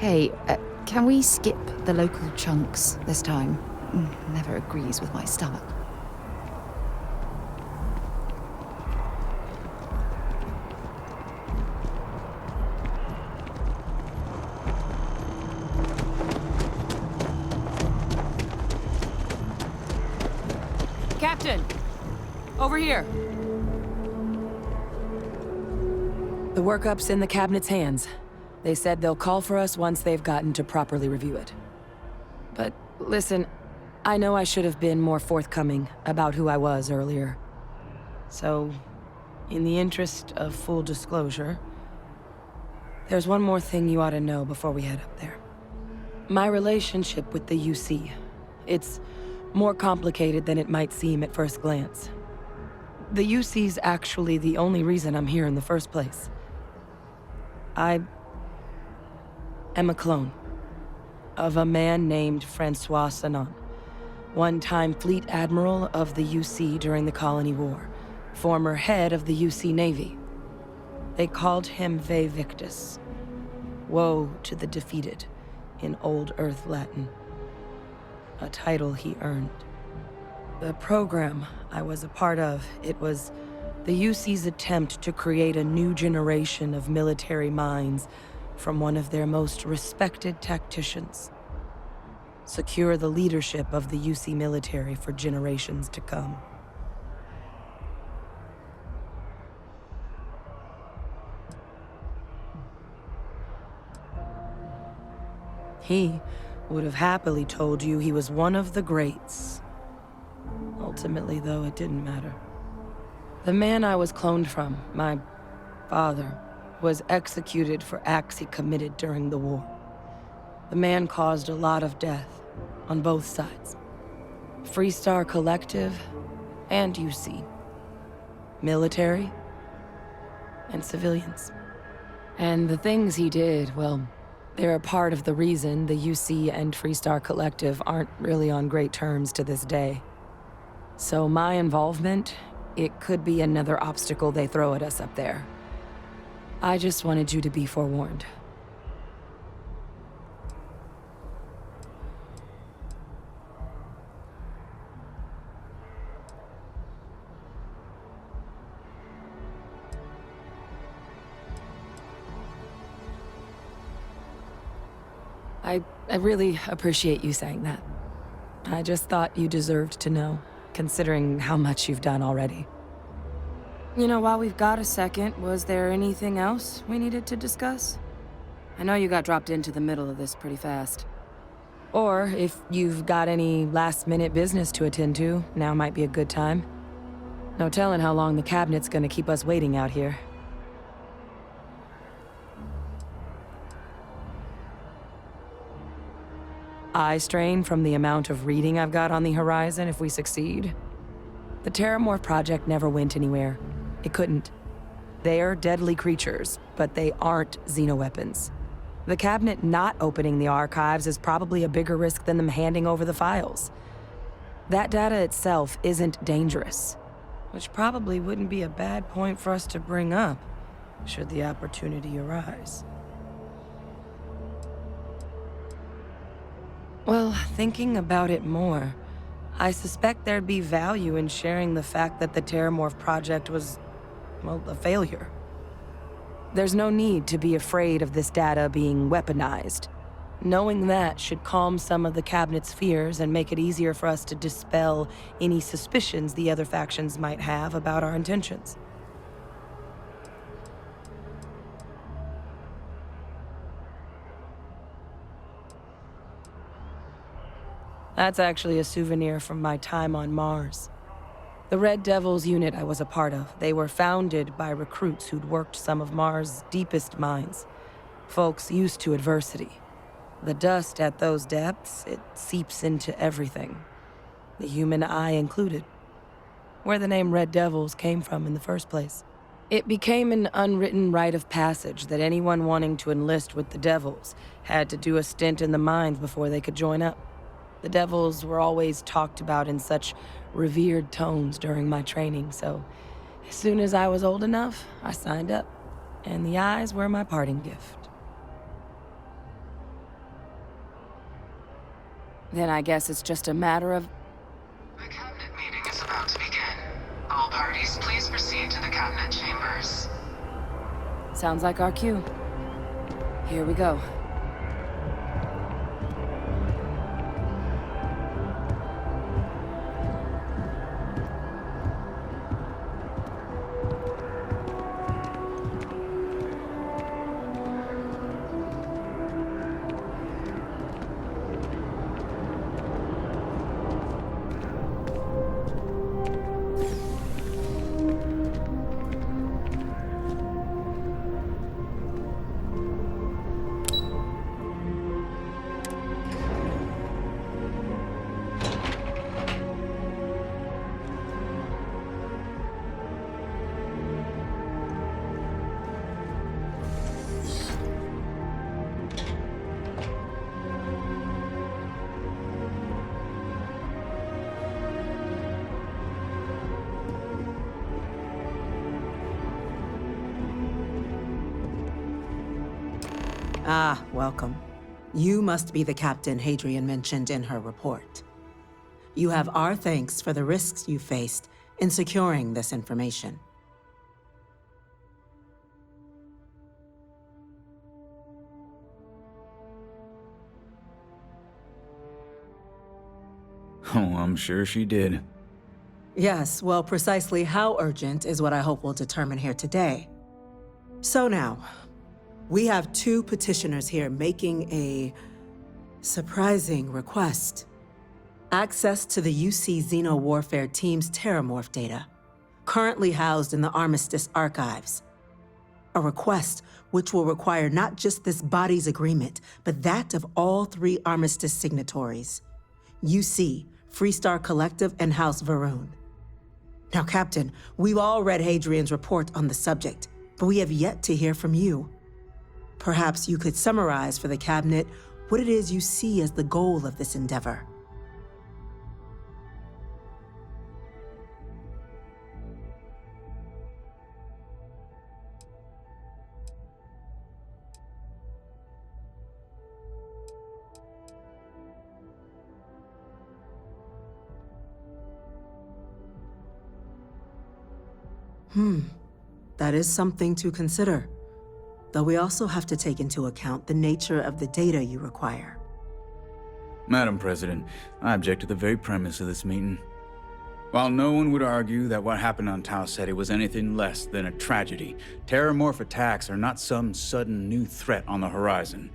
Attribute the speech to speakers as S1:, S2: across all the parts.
S1: Hey, can we skip the local chunks this time? Never agrees with my stomach.
S2: Captain! Over here! The workup's in the cabinet's hands. They said they'll call for us once they've gotten to properly review it. But listen, I know I should have been more forthcoming about who I was earlier. So, in the interest of full disclosure, there's one more thing you ought to know before we head up there. My relationship with the UC, it's more complicated than it might seem at first glance. The UC's actually the only reason I'm here in the first place. I am a clone of a man named Francois Sanon, one-time fleet admiral of the UC during the Colony War, former head of the UC Navy. They called him Ve Victus, woe to the defeated, in Old Earth Latin, a title he earned. The program I was a part of, it was the UC's attempt to create a new generation of military minds from one of their most respected tacticians. Secure the leadership of the UC military for generations to come. He would have happily told you he was one of the greats. Ultimately, though, it didn't matter. The man I was cloned from, my father, was executed for acts he committed during the war. The man caused a lot of death, on both sides. Freestar Collective and UC. Military and civilians. And the things he did, well, they're a part of the reason the UC and Freestar Collective aren't really on great terms to this day. So my involvement, it could be another obstacle they throw at us up there. I just wanted you to be forewarned. I really appreciate you saying that. I just thought you deserved to know, considering how much you've done already. You know, while we've got a second, was there anything else we needed to discuss? I know you got dropped into the middle of this pretty fast. Or if you've got any last-minute business to attend to, now might be a good time. No telling how long the cabinet's gonna keep us waiting out here. Eye strain from the amount of reading I've got on the horizon if we succeed. The Terramorph project never went anywhere. It couldn't. They're deadly creatures, but they aren't xenoweapons. The cabinet not opening the archives is probably a bigger risk than them handing over the files. That data itself isn't dangerous, which probably wouldn't be a bad point for us to bring up, should the opportunity arise. Well, thinking about it more, I suspect there'd be value in sharing the fact that the Terramorph project was, well, a failure. There's no need to be afraid of this data being weaponized. Knowing that should calm some of the cabinet's fears and make it easier for us to dispel any suspicions the other factions might have about our intentions. That's actually a souvenir from my time on Mars. The Red Devils unit I was a part of, they were founded by recruits who'd worked some of Mars' deepest mines. Folks used to adversity. The dust at those depths, it seeps into everything. The human eye included. Where the name Red Devils came from in the first place. It became an unwritten rite of passage that anyone wanting to enlist with the Devils had to do a stint in the mines before they could join up. The Devils were always talked about in such revered tones during my training, so as soon as I was old enough, I signed up. And the eyes were my parting gift. Then I guess it's just a matter of...
S3: The cabinet meeting is about to begin. All parties, please proceed to the cabinet chambers.
S2: Sounds like our cue. Here we go.
S4: Ah, welcome. You must be the captain Hadrian mentioned in her report. You have our thanks for the risks you faced in securing this information.
S5: Oh, I'm sure she did.
S4: Yes, well, precisely how urgent is what I hope we'll determine here today. So now, we have two petitioners here making a surprising request. Access to the UC Xeno Warfare Team's Terramorph data, currently housed in the Armistice archives. A request which will require not just this body's agreement, but that of all three Armistice signatories. UC, Freestar Collective, and House Varun. Now, Captain, we've all read Hadrian's report on the subject, but we have yet to hear from you. Perhaps you could summarize for the Cabinet what it is you see as the goal of this endeavor. That is something to consider. Though we also have to take into account the nature of the data you require.
S5: Madam President, I object to the very premise of this meeting. While no one would argue that what happened on Tau Ceti was anything less than a tragedy, Terramorph attacks are not some sudden new threat on the horizon.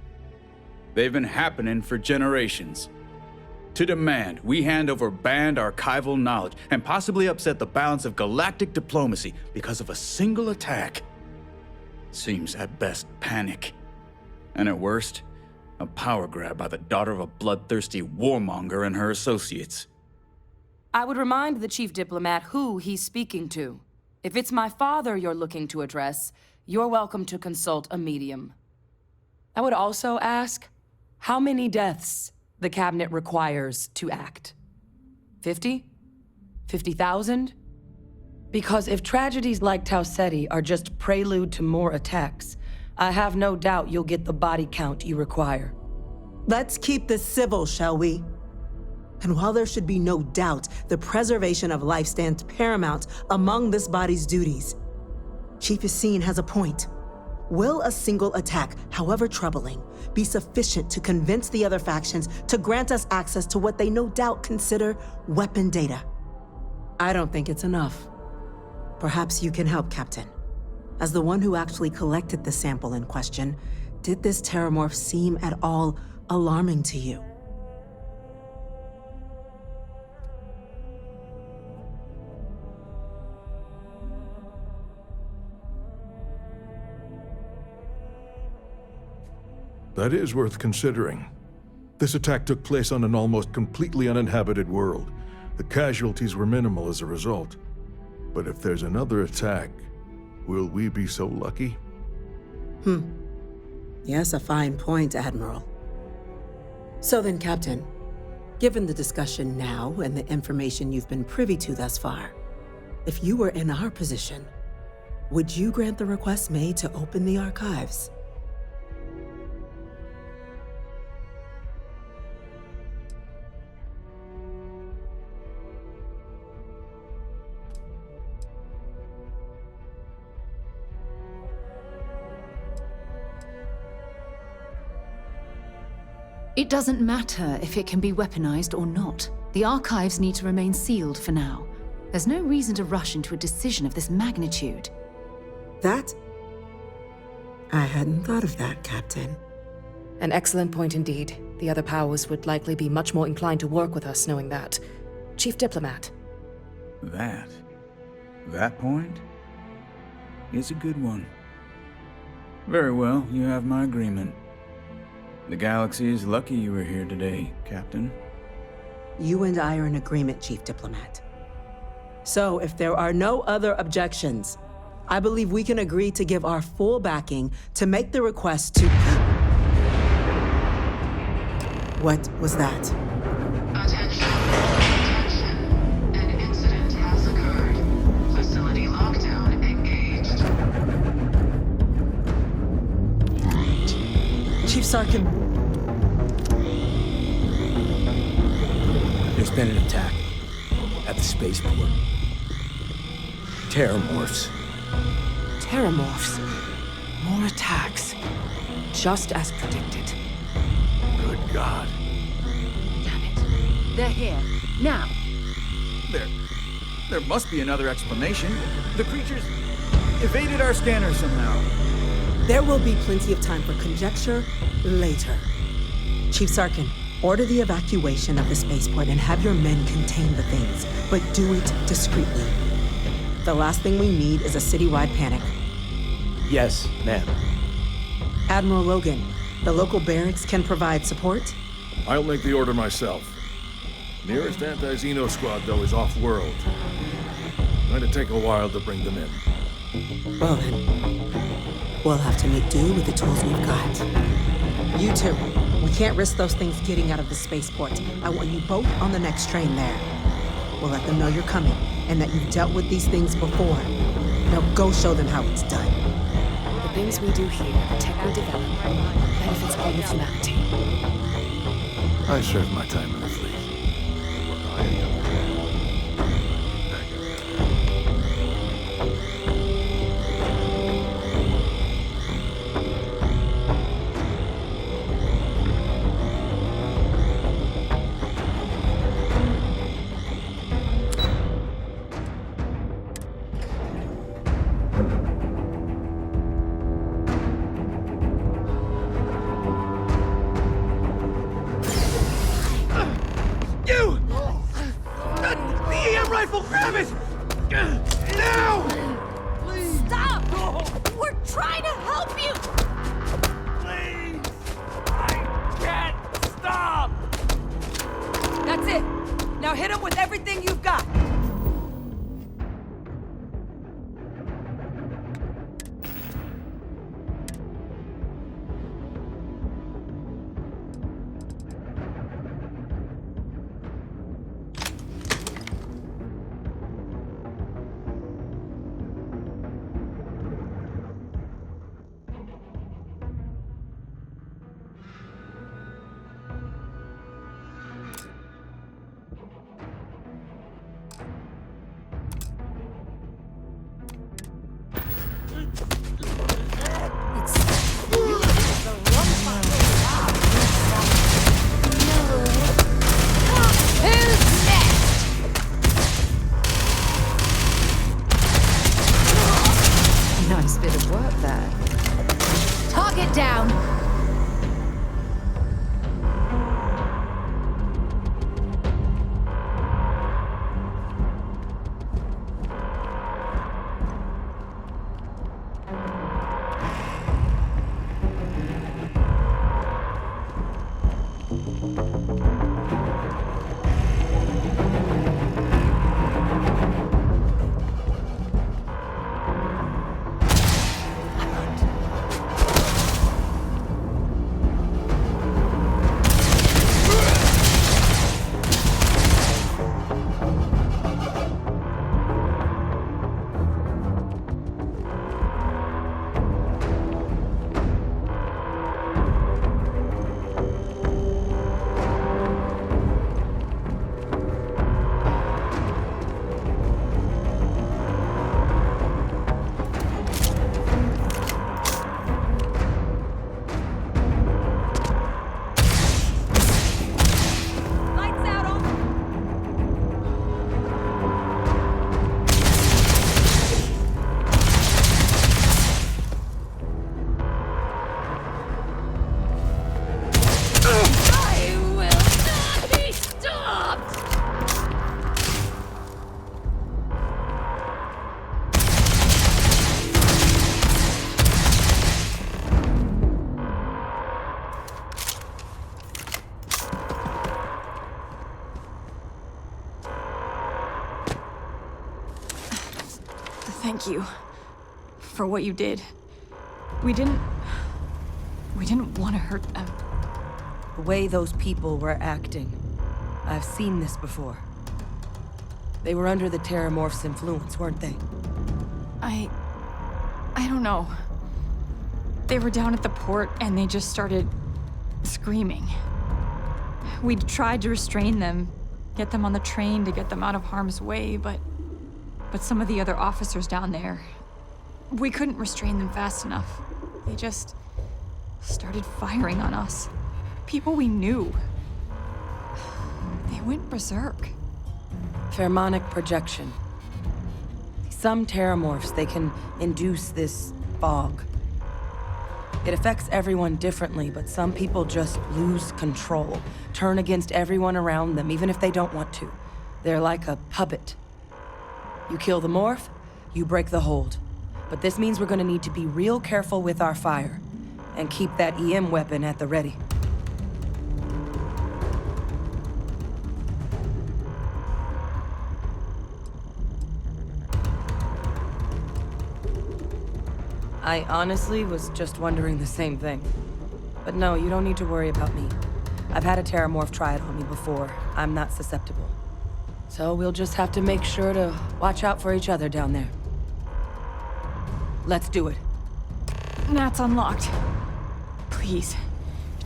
S5: They've been happening for generations. To demand we hand over banned archival knowledge and possibly upset the balance of galactic diplomacy because of a single attack seems at best panic, and at worst, a power grab by the daughter of a bloodthirsty warmonger and her associates.
S2: I would remind the chief diplomat who he's speaking to. If it's my father you're looking to address, you're welcome to consult a medium. I would also ask how many deaths the Cabinet requires to act. 50? 50,000? Because if tragedies like Tau Ceti are just prelude to more attacks, I have no doubt you'll get the body count you require.
S4: Let's keep this civil, shall we? And while there should be no doubt the preservation of life stands paramount among this body's duties, Chief Yassine has a point. Will a single attack, however troubling, be sufficient to convince the other factions to grant us access to what they no doubt consider weapon data? I don't think it's enough. Perhaps you can help, Captain. As the one who actually collected the sample in question, did this Terramorph seem at all alarming to you?
S6: That is worth considering. This attack took place on an almost completely uninhabited world. The casualties were minimal as a result. But if there's another attack, will we be so lucky?
S4: Yes, a fine point, Admiral. So then, Captain, given the discussion now and the information you've been privy to thus far, if you were in our position, would you grant the request made to open the archives?
S1: It doesn't matter if it can be weaponized or not. The archives need to remain sealed for now. There's no reason to rush into a decision of this magnitude.
S4: That... I hadn't thought of that, Captain.
S2: An excellent point indeed. The other powers would likely be much more inclined to work with us knowing that. Chief Diplomat.
S5: That point is a good one. Very well, you have my agreement. The galaxy is lucky you were here today, Captain.
S4: You and I are in agreement, Chief Diplomat. So, if there are no other objections, I believe we can agree to give our full backing to make the request to... What was that?
S3: Attention. Attention. An incident has occurred. Facility lockdown engaged.
S4: Chief Sarkin,
S7: There's been an attack at the spaceport. Terramorphs.
S2: Terramorphs. More attacks. Just as predicted.
S6: Good God.
S1: Damn it. They're here. Now.
S5: There must be another explanation. The creatures evaded our scanner somehow.
S4: there will be plenty of time for conjecture later. Chief Sarkin, order the evacuation of the spaceport and have your men contain the things, but do it discreetly. The last thing we need is a citywide panic.
S7: Yes, ma'am.
S4: Admiral Logan, the local barracks can provide support?
S6: I'll make the order myself. Nearest anti-Xeno squad, though, is off-world. Going to take a while to bring them in.
S4: Well then, we'll have to make do with the tools we've got. You two, we can't risk those things getting out of the spaceport. I want you both on the next train there. We'll let them know you're coming and that you've dealt with these things before. Now go show them how it's done.
S2: The things we do here, the tech we develop, benefits all of humanity.
S6: I served my time in the fleet.
S1: Nice bit of work there. Target down!
S8: Thank you for what you did. We didn't want to hurt them.
S2: The way those people were acting, I've seen this before. They were under the Terramorph's influence, weren't they?
S8: I don't know. They were down at the port and they just started screaming. We tried to restrain them, get them on the train to get them out of harm's way, but some of the other officers down there, we couldn't restrain them fast enough. They just started firing on us. People we knew. They went berserk.
S2: Pheromonic projection. Some Terramorphs, they can induce this fog. It affects everyone differently, but some people just lose control, turn against everyone around them, even if they don't want to. They're like a puppet. You kill the morph, you break the hold. But this means we're gonna need to be real careful with our fire, and keep that EM weapon at the ready. I honestly was just wondering the same thing. But no, you don't need to worry about me. I've had a Terramorph try it on me before. I'm not susceptible. So we'll just have to make sure to watch out for each other down there. Let's do it.
S8: Nat's unlocked. Please,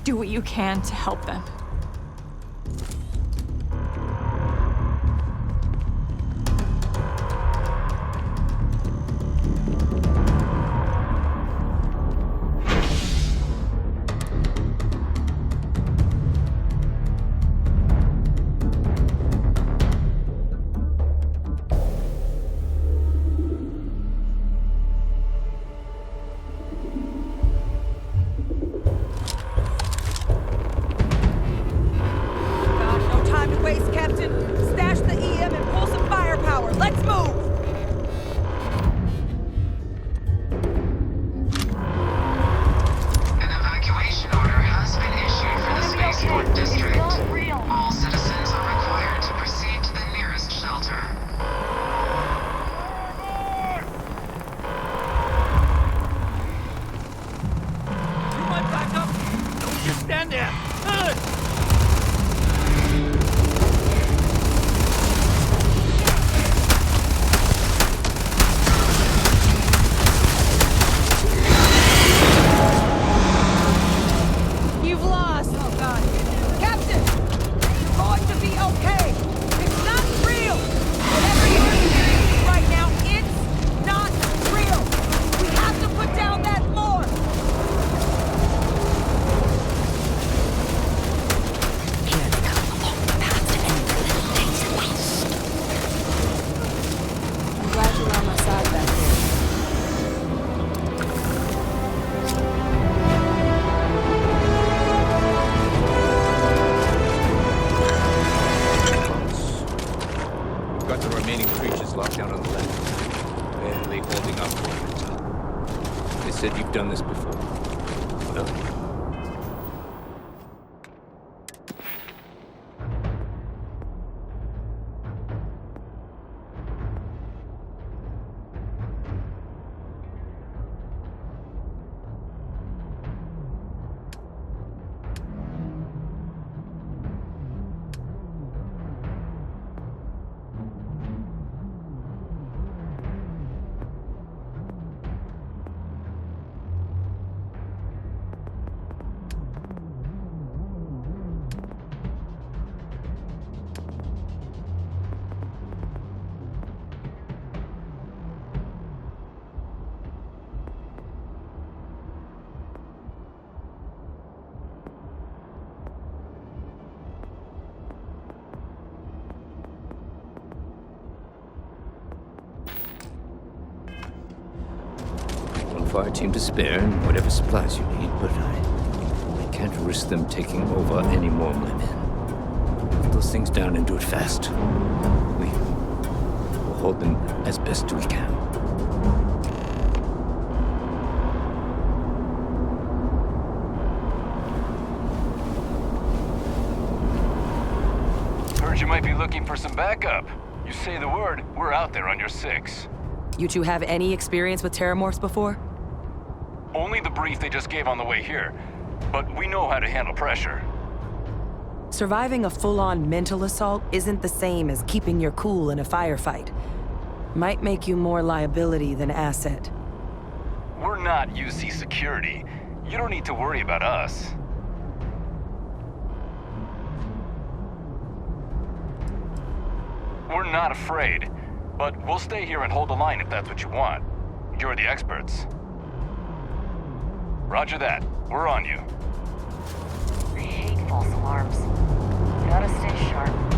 S8: do what you can to help them.
S9: Fire team to spare and whatever supplies you need, but I can't risk them taking over any more of my men. Put those things down and do it fast. We'll hold them as best we can.
S10: Heard you might be looking for some backup. You say the word, we're out there on your 6.
S2: You two have any experience with terramorphs before?
S10: Only the brief they just gave on the way here. But we know how to handle pressure.
S2: Surviving a full-on mental assault isn't the same as keeping your cool in a firefight. Might make you more liability than asset.
S10: We're not UC security. You don't need to worry about us. We're not afraid, but we'll stay here and hold the line if that's what you want. You're the experts. Roger that. We're on you.
S11: I hate false alarms. Gotta stay sharp.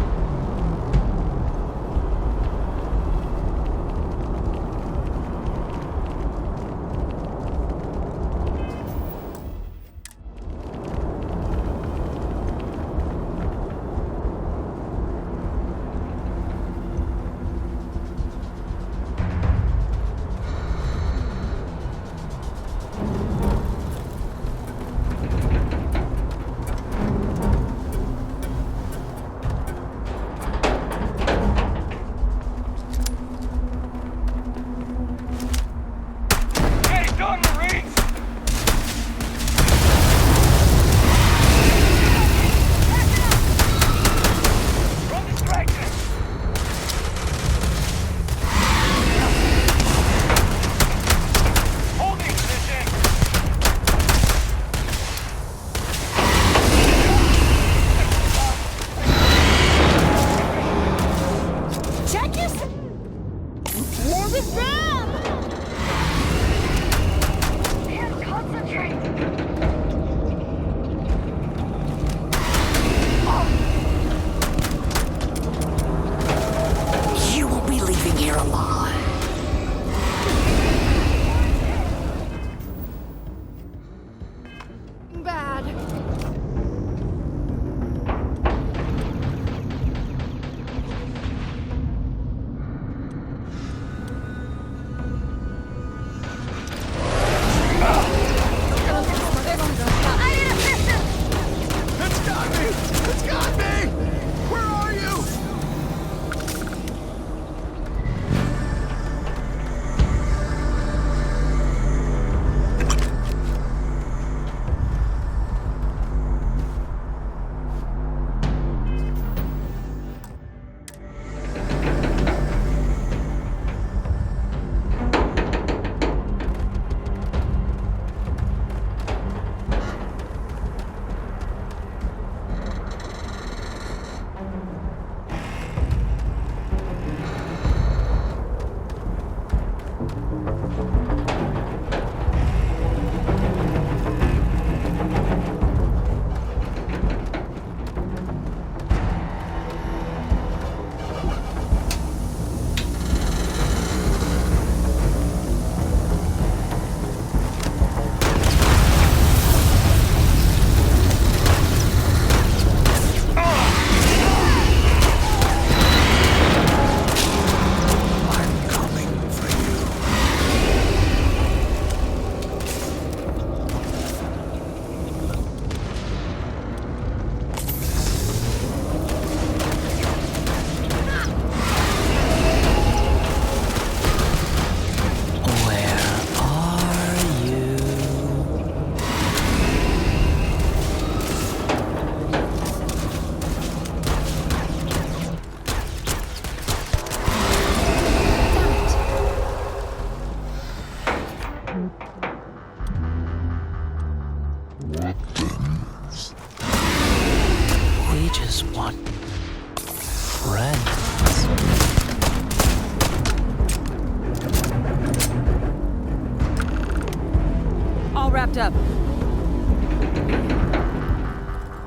S2: Wrapped up.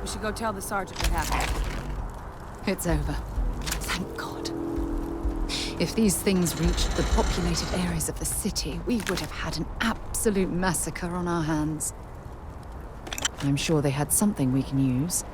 S2: We should go tell the sergeant what happened.
S1: It's over. Thank God. If these things reached the populated areas of the city, we would have had an absolute massacre on our hands. I'm sure they had something we can use.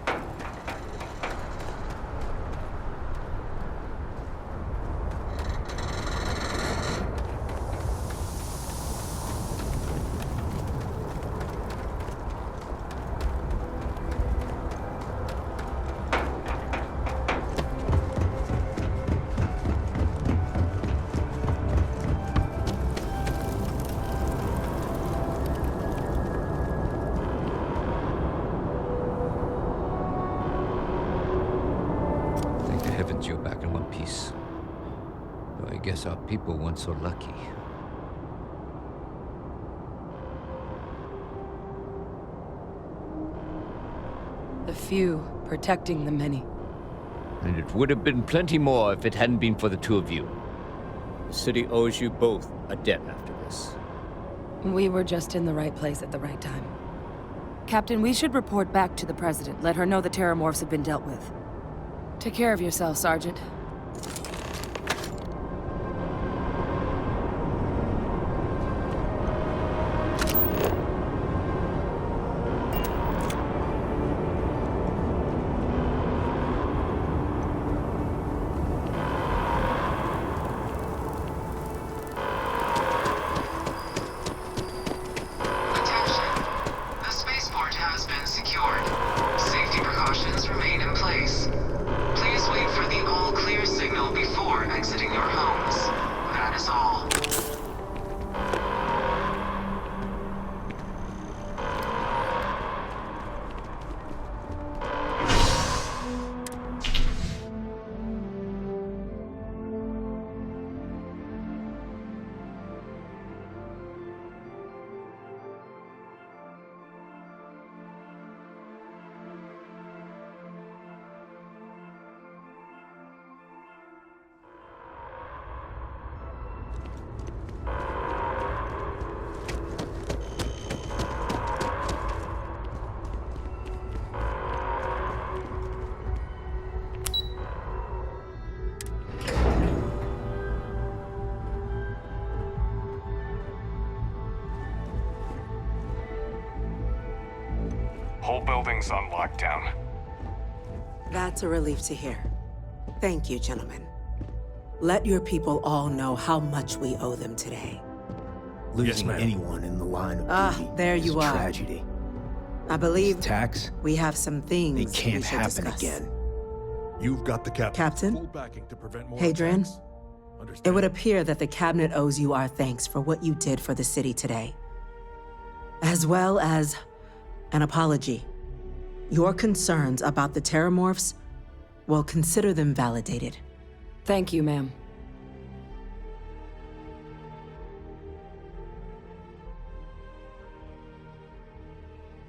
S9: means you're back in one piece. Though I guess our people weren't so lucky.
S2: The few protecting the many.
S9: And it would have been plenty more if it hadn't been for the two of you. The city owes you both a debt after this.
S2: We were just in the right place at the right time. Captain, we should report back to the President. Let her know the Terramorphs have been dealt with. Take care of yourself, Sergeant.
S10: Whole building's on lockdown.
S4: That's a relief to hear. Thank you, gentlemen. Let your people all know how much we owe them today.
S7: Losing anyone in the line of duty
S4: there
S7: is
S4: you
S7: a
S4: are.
S7: tragedy.
S4: I believe
S7: Attacks,
S4: we have some things
S7: they
S4: we
S7: can't
S4: should
S7: happen
S4: discuss.
S7: again.
S6: You've got the
S4: Captain?
S6: full backing to prevent more
S4: Hadrian?
S6: attacks.
S4: It would appear that the Cabinet owes you our thanks for what you did for the city today. As well as an apology. Your concerns about the Terramorphs, well, consider them validated.
S2: Thank you, ma'am.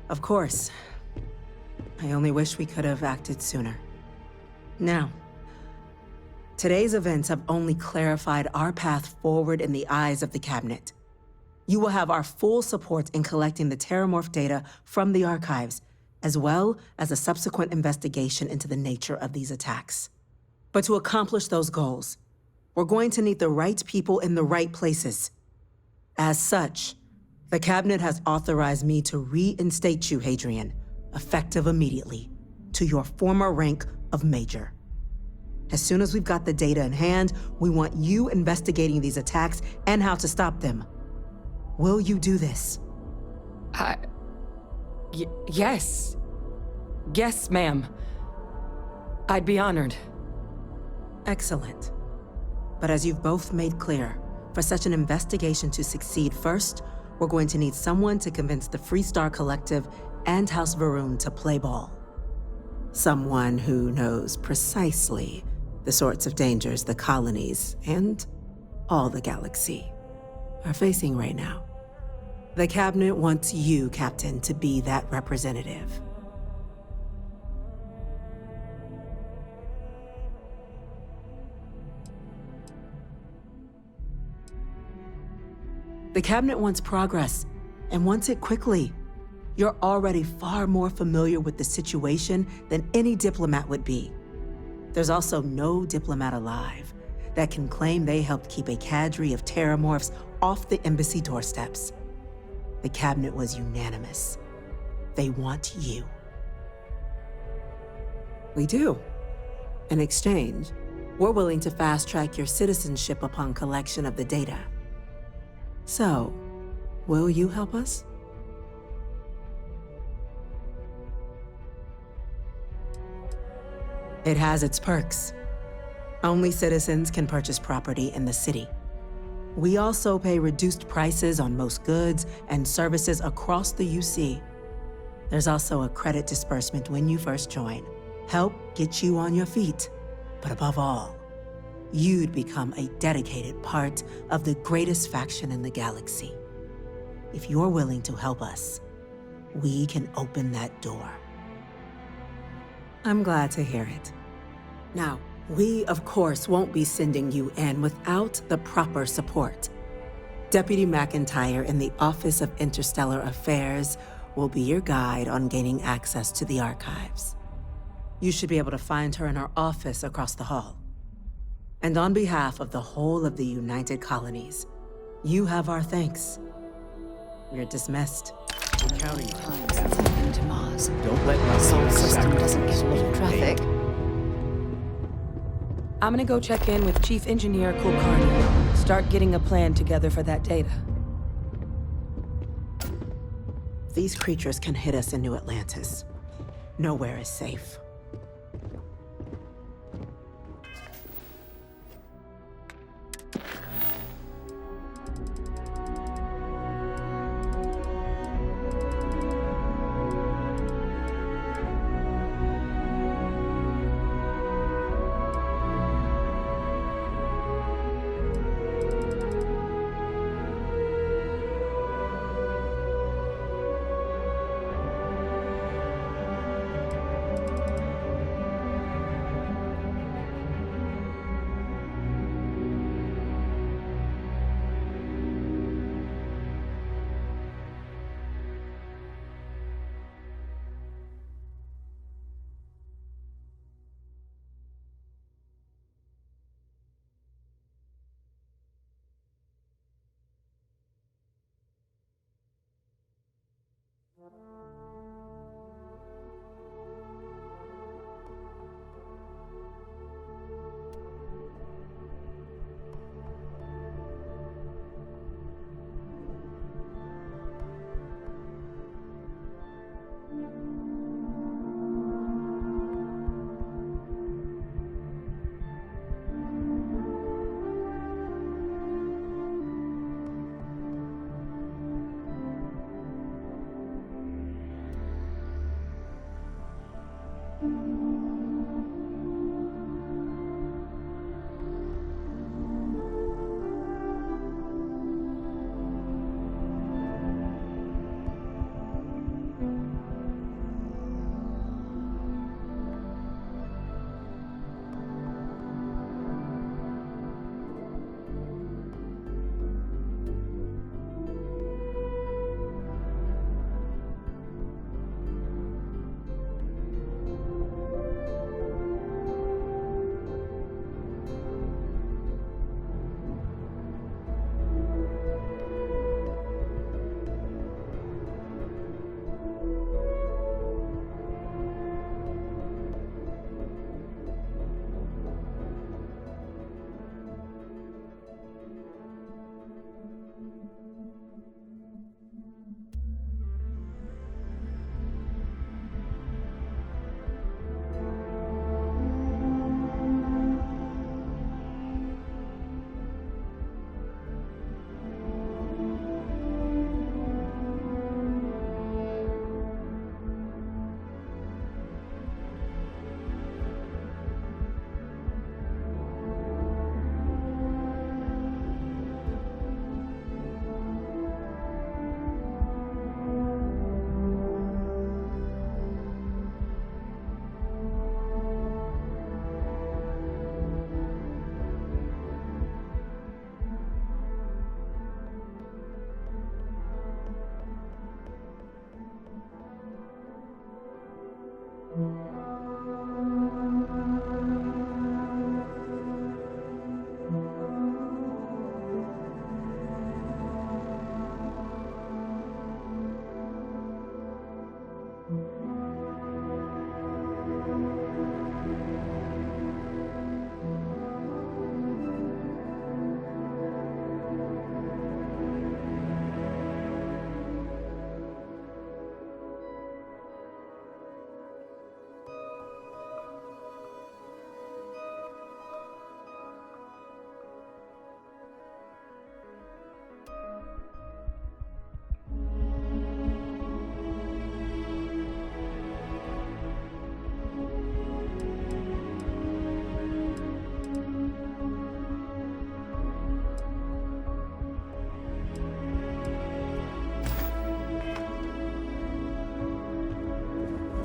S4: Of course. I only wish we could have acted sooner. Now, today's events have only clarified our path forward in the eyes of the Cabinet. You will have our full support in collecting the Terramorph data from the archives, as well as a subsequent investigation into the nature of these attacks. But to accomplish those goals, we're going to need the right people in the right places. As such, the Cabinet has authorized me to reinstate you, Hadrian, effective immediately, to your former rank of Major. As soon as we've got the data in hand, we want you investigating these attacks and how to stop them. Will you do this?
S2: Yes. Yes, ma'am. I'd be honored.
S4: Excellent. But as you've both made clear, for such an investigation to succeed first, we're going to need someone to convince the Freestar Collective and House Varun to play ball. Someone who knows precisely the sorts of dangers the colonies and all the galaxy are facing right now. The Cabinet wants you, Captain, to be that representative. The Cabinet wants progress, and wants it quickly. You're already far more familiar with the situation than any diplomat would be. There's also no diplomat alive that can claim they helped keep a cadre of Terramorphs off the embassy doorsteps. The Cabinet was unanimous. They want you. We do. In exchange, we're willing to fast-track your citizenship upon collection of the data. So, will you help us? It has its perks. Only citizens can purchase property in the city. We also pay reduced prices on most goods and services across the UC. There's also a credit disbursement when you first join. Help get you on your feet. But above all, you'd become a dedicated part of the greatest faction in the galaxy. If you're willing to help us, we can open that door. I'm glad to hear it. Now, we, of course, won't be sending you in without the proper support. Deputy McIntyre in the Office of Interstellar Affairs will be your guide on gaining access to the archives. You should be able to find her in her office across the hall. And on behalf of the whole of the United Colonies, you have our thanks. You're dismissed.
S7: We're counting on you.
S1: Climbs something to Mars.
S7: Don't let my
S1: Solar
S7: soul
S1: system doesn't get a lot of traffic.
S2: I'm gonna go check in with Chief Engineer Kulkarni. Start getting a plan together for that data.
S4: These creatures can hit us in New Atlantis. Nowhere is safe.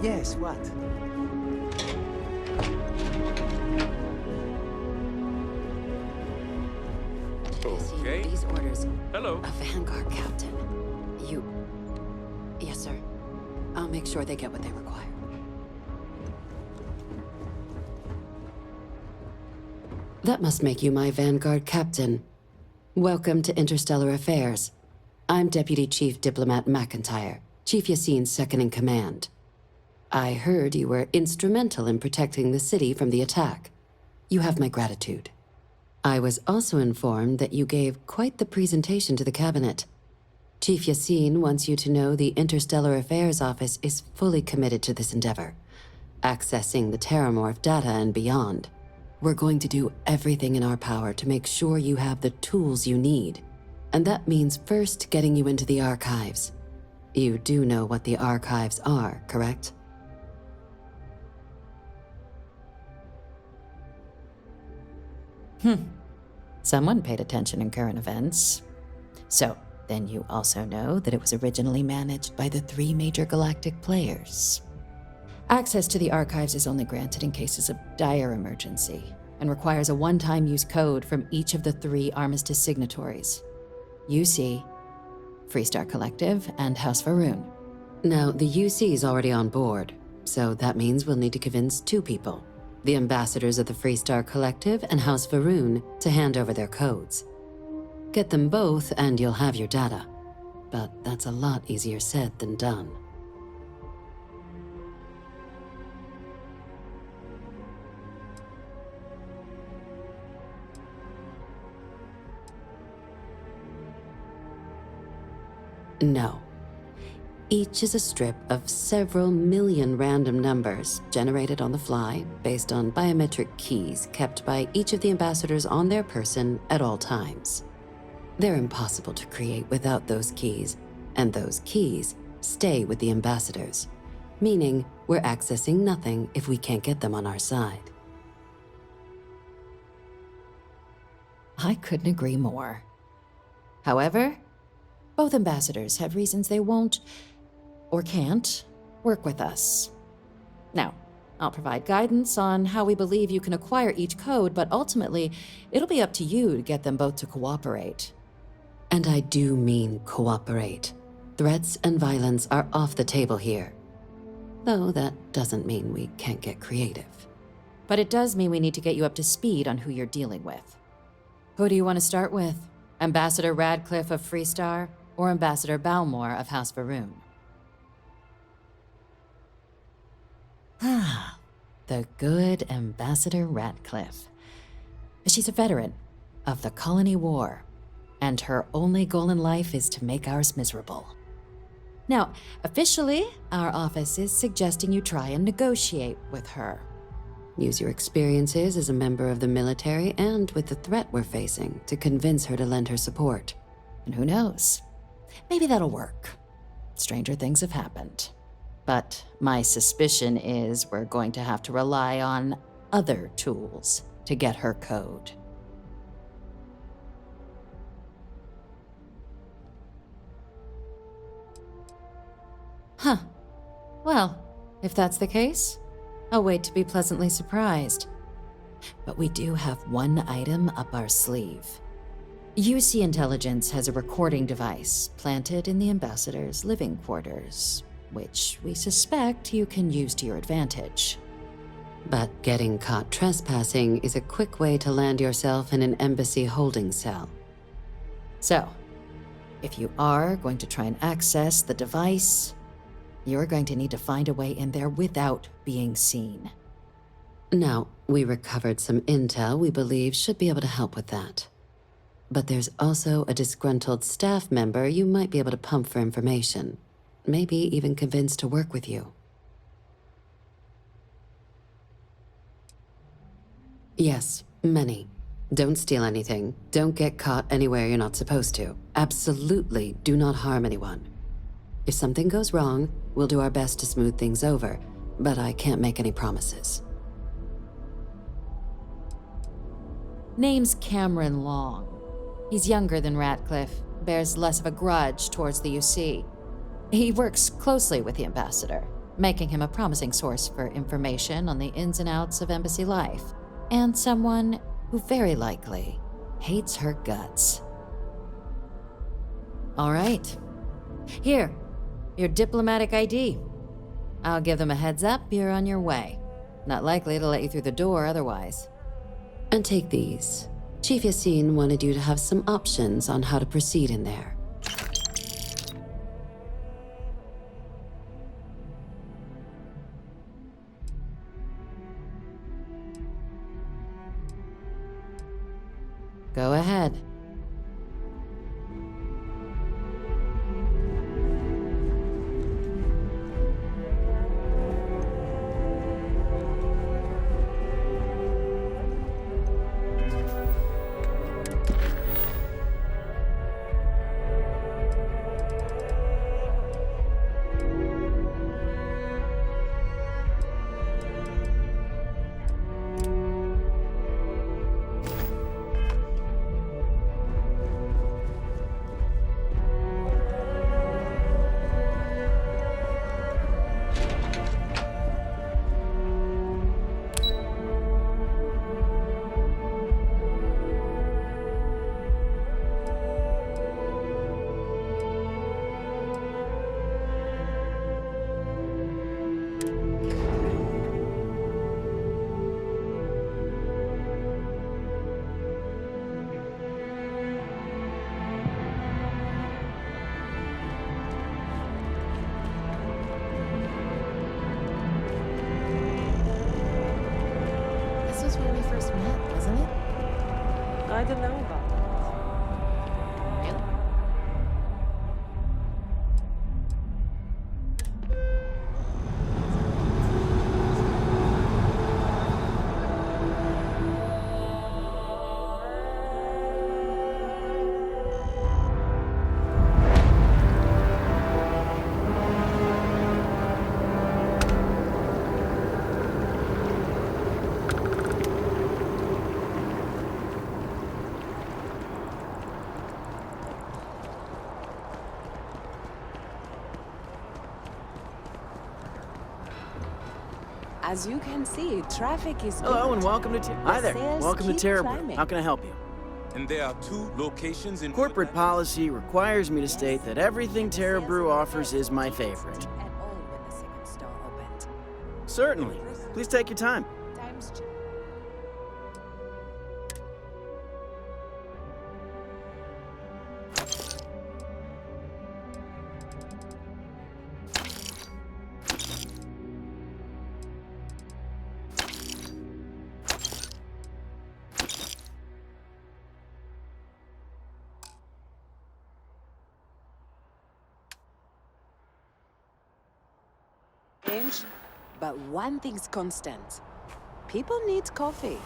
S7: Yes, what?
S12: Okay.
S13: These orders.
S12: Hello.
S13: A Vanguard captain. You... Yes, sir. I'll make sure they get what they require. That must make you my Vanguard captain. Welcome to Interstellar Affairs. I'm Deputy Chief Diplomat McIntyre, Chief Yassine's second-in-command. I heard you were instrumental in protecting the city from the attack. You have my gratitude. I was also informed that you gave quite the presentation to the cabinet. Chief Yassine wants you to know the Interstellar Affairs Office is fully committed to this endeavor, accessing the Terramorph data and beyond. We're going to do everything in our power to make sure you have the tools you need. And that means first getting you into the archives. You do know what the archives are, correct?
S14: Someone paid attention in current events. So, then you also know that it was originally managed by the 3 major galactic players. Access to the archives is only granted in cases of dire emergency, and requires a one-time use code from each of the 3 armistice signatories. UC, Freestar Collective, and House Varun.
S13: Now, the UC is already on board, so that means we'll need to convince 2 people. The ambassadors of the Freestar Collective and House Varun to hand over their codes. Get them both and you'll have your data. But that's a lot easier said than done. No. Each is a strip of several million random numbers generated on the fly based on biometric keys kept by each of the ambassadors on their person at all times. They're impossible to create without those keys, and those keys stay with the ambassadors, meaning we're accessing nothing if we can't get them on our side.
S14: I couldn't agree more. However, both ambassadors have reasons they won't, or can't, work with us. Now, I'll provide guidance on how we believe you can acquire each code, but ultimately, it'll be up to you to get them both to cooperate.
S13: And I do mean cooperate. Threats and violence are off the table here. Though that doesn't mean we can't get creative.
S14: But it does mean we need to get you up to speed on who you're dealing with. Who do you want to start with? Ambassador Radcliffe of Freestar, or Ambassador Balmore of House Varun? Ah, the good Ambassador Radcliffe. She's a veteran of the Colony War, and her only goal in life is to make ours miserable. Now, officially, our office is suggesting you try and negotiate with her.
S13: Use your experiences as a member of the military and with the threat we're facing to convince her to lend her support.
S14: And who knows? Maybe that'll work. Stranger things have happened. But my suspicion is we're going to have to rely on other tools to get her code. Huh. Well, if that's the case, I'll wait to be pleasantly surprised. But we do have one item up our sleeve. UC Intelligence has a recording device planted in the ambassador's living quarters, which we suspect you can use to your advantage.
S13: But getting caught trespassing is a quick way to land yourself in an embassy holding cell.
S14: So, if you are going to try and access the device, you're going to need to find a way in there without being seen.
S13: Now, we recovered some intel we believe should be able to help with that. But there's also a disgruntled staff member you might be able to pump for information. Maybe even convince to work with you. Yes, many. Don't steal anything. Don't get caught anywhere you're not supposed to. Absolutely do not harm anyone. If something goes wrong, we'll do our best to smooth things over, but I can't make any promises.
S14: Name's Cameron Long. He's younger than Radcliffe, bears less of a grudge towards the UC. He works closely with the ambassador, making him a promising source for information on the ins and outs of embassy life, and someone who very likely hates her guts. All right. Here, your diplomatic ID. I'll give them a heads up you're on your way. Not likely to let you through the door otherwise.
S13: And take these. Chief Yassine wanted you to have some options on how to proceed in there.
S14: Go ahead.
S2: This was where we first met, wasn't it?
S11: I don't know about that.
S2: Really?
S15: As you can see, traffic is good.
S7: Hello and welcome to Hi there.
S15: sales
S7: Welcome to
S15: keep
S7: Terra
S15: climbing.
S7: How can I help you?
S12: And there are 2 locations in
S7: Corporate policy requires me to state that everything Terra Brew offers is my favorite.
S15: At all when the second store opened.
S7: Certainly. Please take your time.
S15: Times change. Change, but one thing's constant. People need coffee.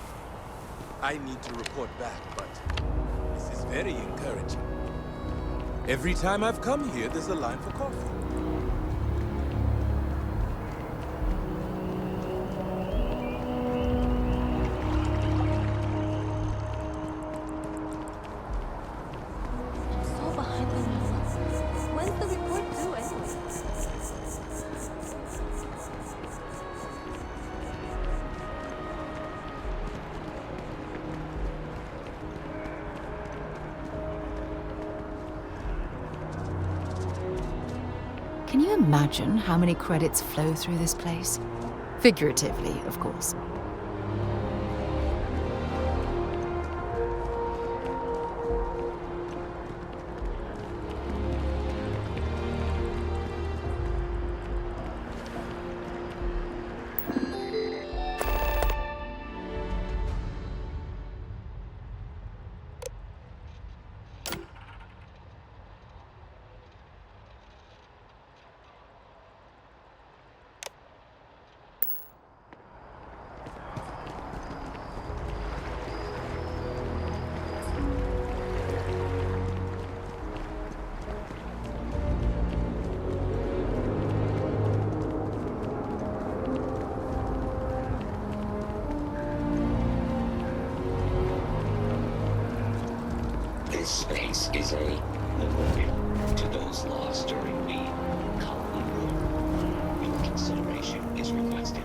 S12: I need to report back, but this is very encouraging. Every time I've come here, there's a line for coffee.
S15: So behind the scenes. When's the report due anyway?
S1: Can you imagine how many credits flow through this place? Figuratively, of course.
S16: This space is a memorial to those lost during the colony war. We consider evacuation is requested.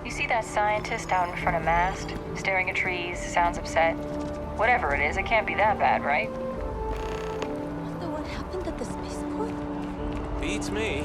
S11: You see that scientist out in front of mast, staring at trees, sounds upset? Whatever it is, it can't be that bad, right?
S17: What happened at the spaceport?
S12: Beats me.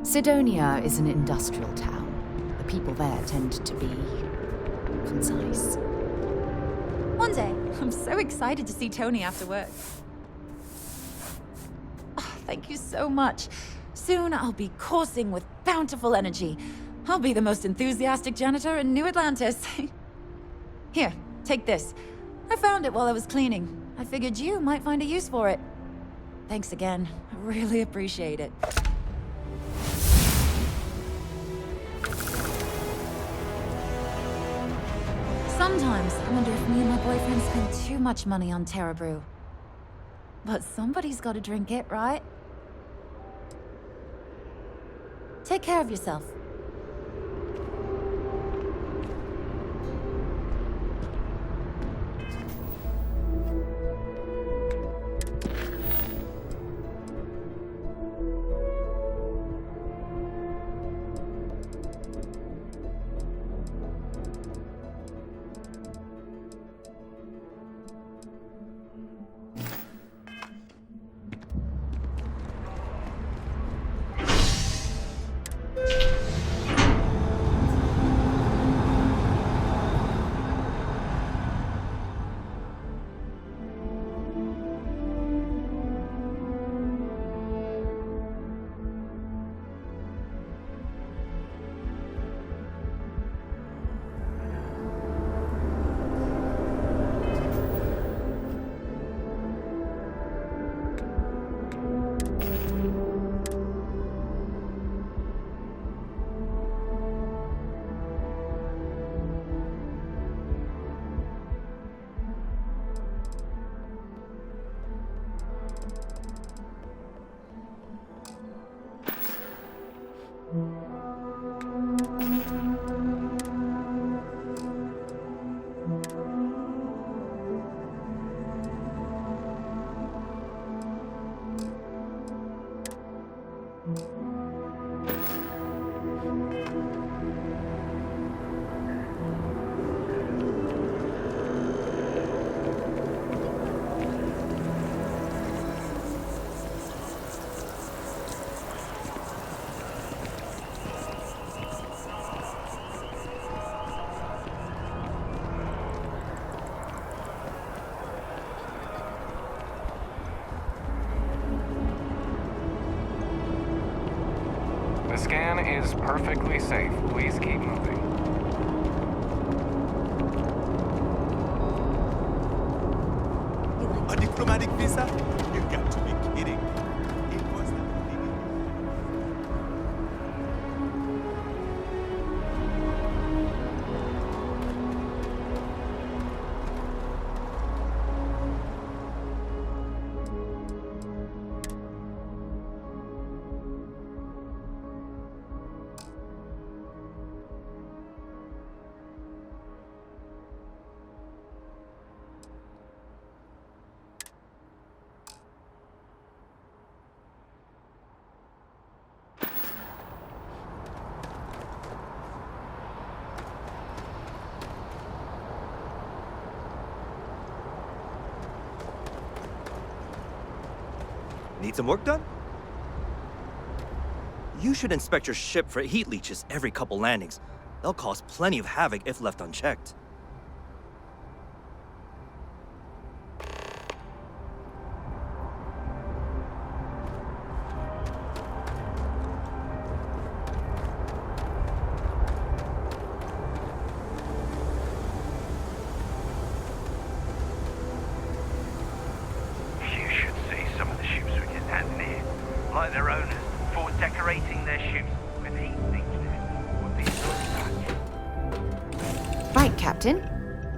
S1: Sidonia is an industrial town. The people there tend to be concise.
S8: One day, I'm so excited to see Tony after work. Oh, thank you so much. Soon I'll be coursing with bountiful energy. I'll be the most enthusiastic janitor in New Atlantis. Here, take this. I found it while I was cleaning. I figured you might find a use for it. Thanks again. I really appreciate it. Sometimes I wonder if me and my boyfriend spend too much money on Terra Brew. But somebody's got to drink it, right? Take care of yourself.
S10: The scan is perfectly safe. Please keep moving.
S12: A diplomatic visa? You got to be kidding. It was
S18: Need some work done? You should inspect your ship for heat leeches every couple landings. They'll cause plenty of havoc if left unchecked.
S19: You should see some of the ships we just had near. Like their owners, for decorating their ships with heat leeches would be no touch.
S20: Right, Captain.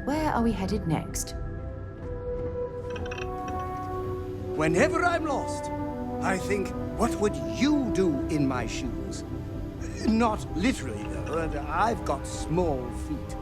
S20: Where are we headed next?
S21: Whenever I'm lost, I think, what would you do in my shoes? Not literally, though. I've got small feet.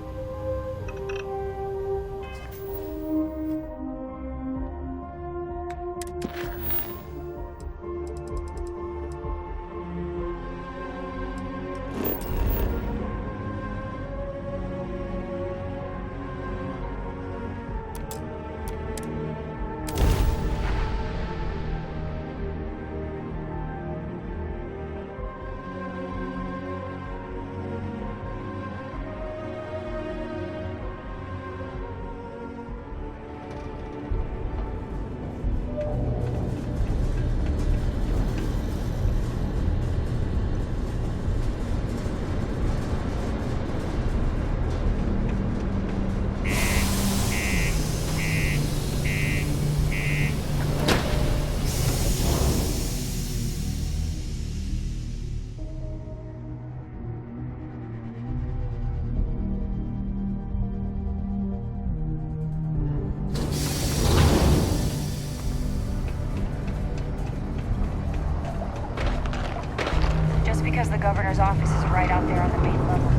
S11: Just because the governor's office is right out there on the main level.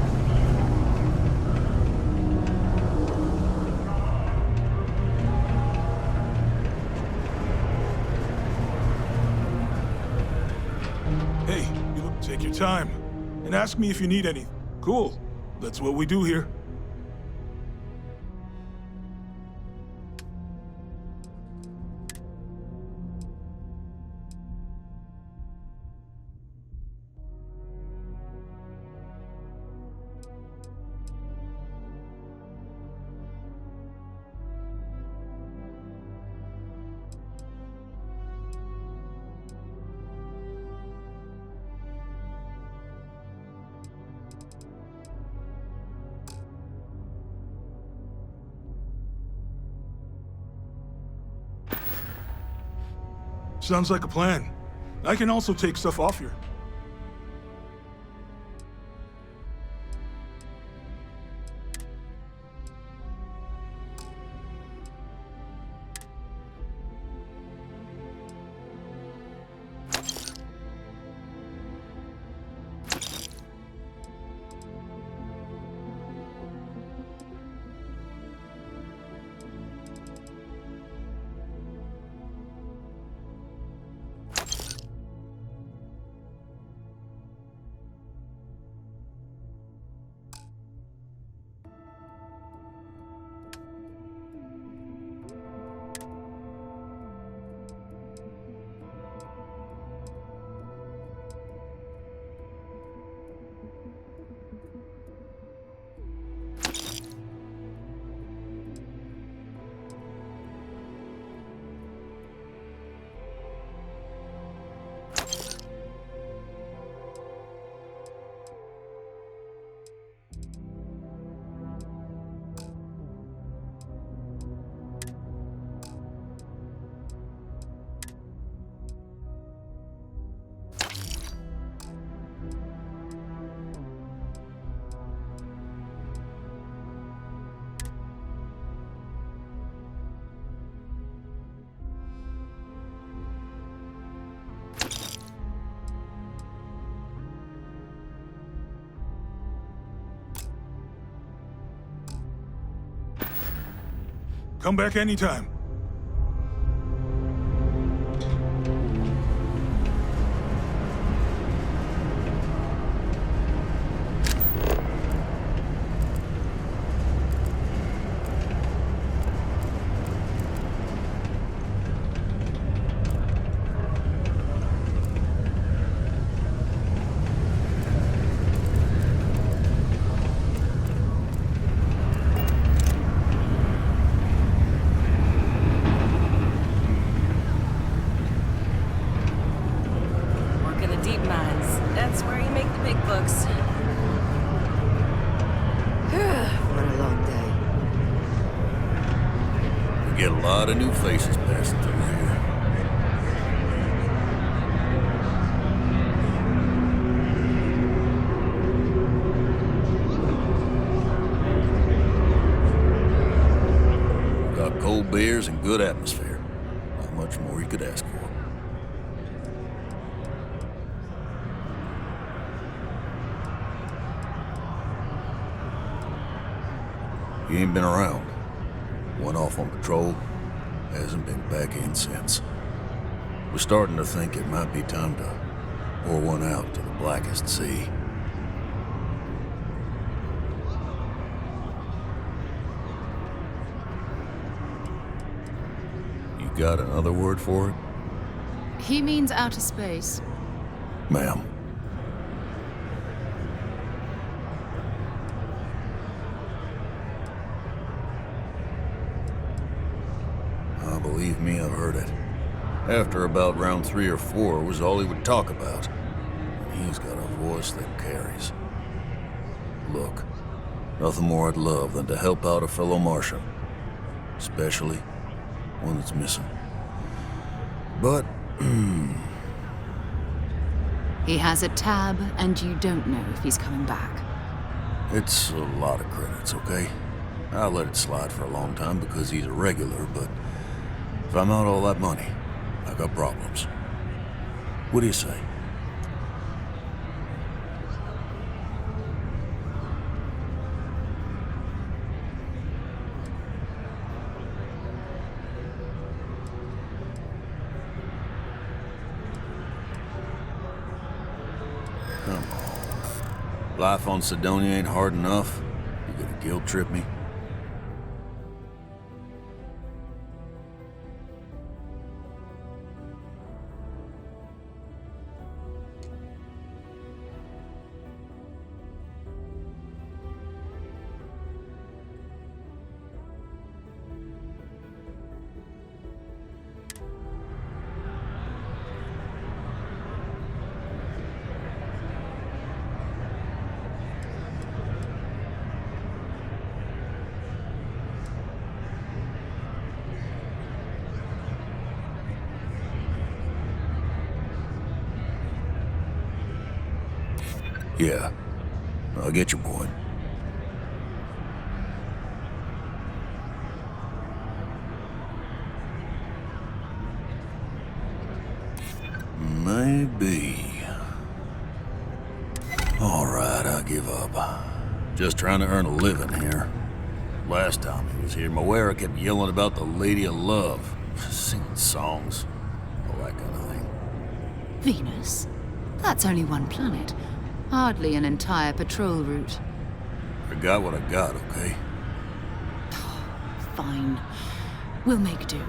S6: Hey, you look, take your time. And ask me if you need any. Cool. That's what we do here. Sounds like a plan. I can also take stuff off here. Come back anytime.
S3: Get a lot of new faces passing through here. Got cold beers and good atmosphere. Not much more you could ask for. You ain't been around. Went off on patrol, hasn't been back in since. We're starting to think it might be time to pour one out to the blackest sea. You got another word for it?
S1: He means outer space.
S3: Ma'am. Believe me, I've heard it. After about round 3 or 4 was all he would talk about. And he's got a voice that carries. Look, nothing more I'd love than to help out a fellow Martian. Especially one that's missing. But,
S1: He has a tab, and you don't know if he's coming back.
S3: it's a lot of credits, okay? I let it slide for a long time because he's a regular, but if I'm out all that money, I got problems. What do you say? Come on. Life on Sidonia ain't hard enough. You gonna guilt trip me? Yeah, I get your point. Maybe. All right, I give up. Just trying to earn a living here. Last time he was here, Moira kept yelling about the Lady of Love, singing songs, all that kind of thing.
S1: Venus? That's only one planet. Hardly an entire patrol route.
S3: I got what I got, okay?
S1: Fine. We'll make do.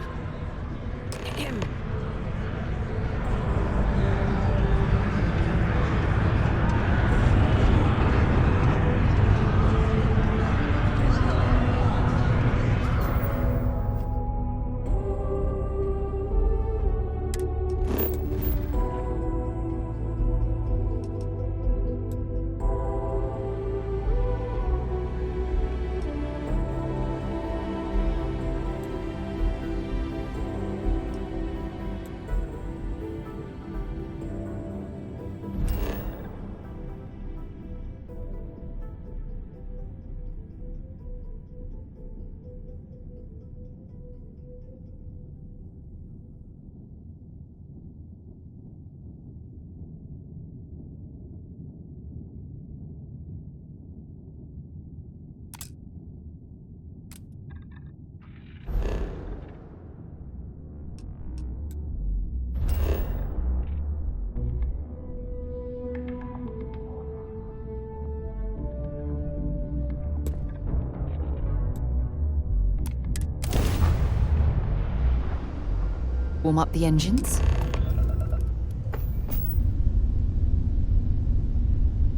S1: Warm up the engines?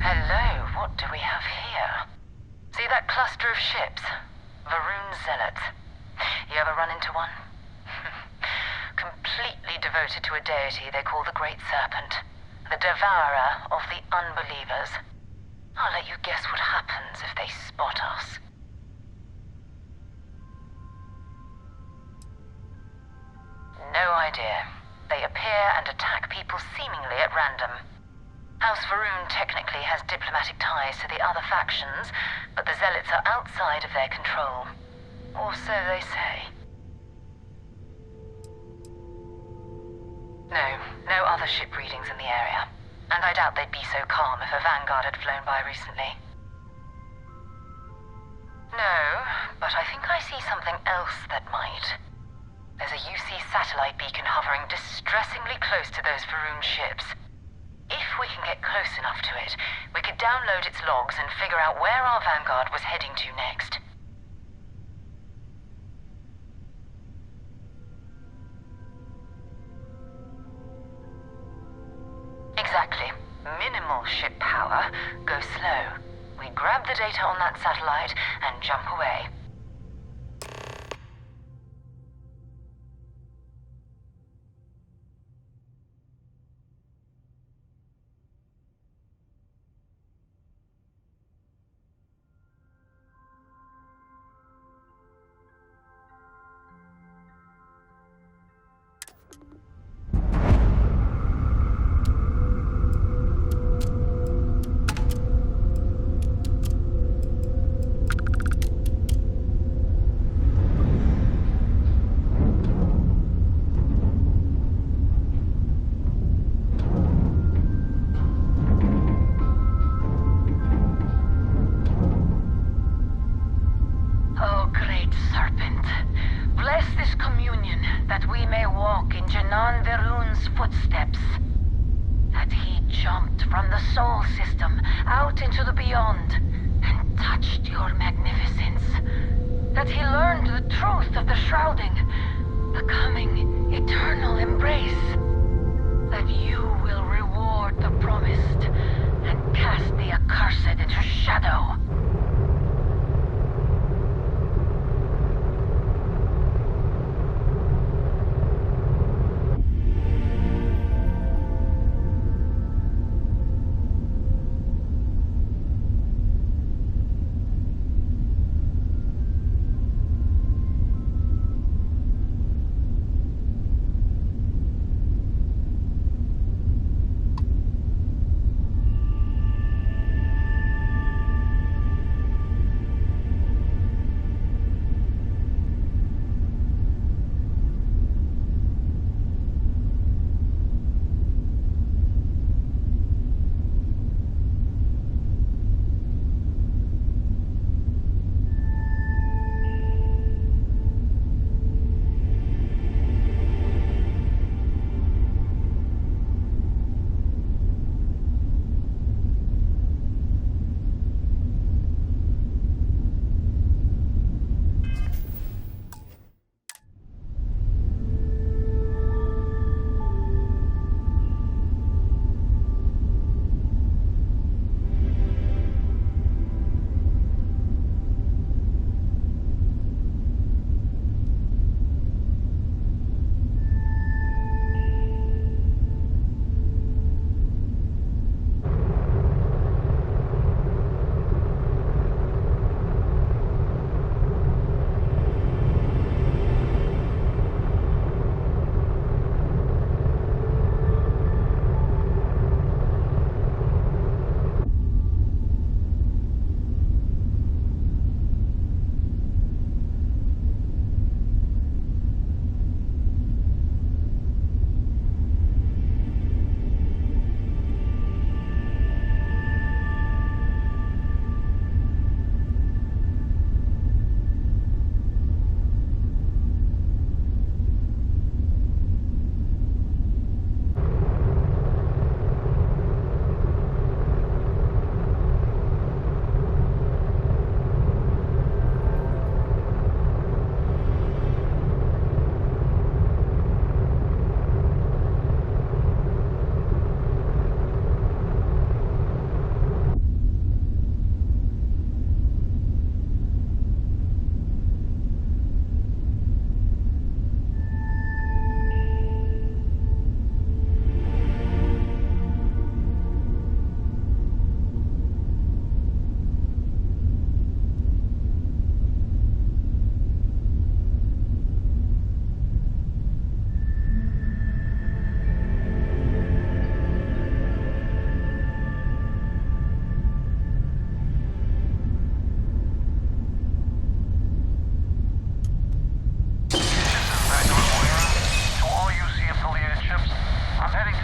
S5: Hello, what do we have here? See that cluster of ships? Varun Zealots. You ever run into one? Completely devoted to a deity they call the Great Serpent, the devourer of the unbelievers. I'll let you guess what happens if they spot us. No idea. They appear and attack people seemingly at random. House Varun technically has diplomatic ties to the other factions, but the Zealots are outside of their control. Or so they say. No other ship readings in the area. And I doubt they'd be so calm if a Vanguard had flown by recently. No, but I think I see something else that might. There's a UC satellite beacon hovering distressingly close to those Varun ships. If we can get close enough to it, we could download its logs and figure out where our Vanguard was heading to next. Exactly. Minimal ship power. Go slow. We grab the data on that satellite and jump away.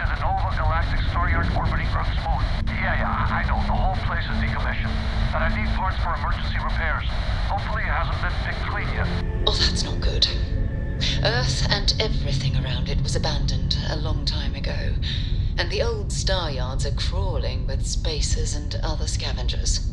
S19: to the Nova Galactic Star Yard orbiting Earth's moon. Yeah, I know. The whole place is decommissioned. And I need parts for emergency repairs. Hopefully it hasn't been picked clean yet.
S1: Oh, that's not good. Earth and everything around it was abandoned a long time ago. And the old star yards are crawling with spacers and other scavengers.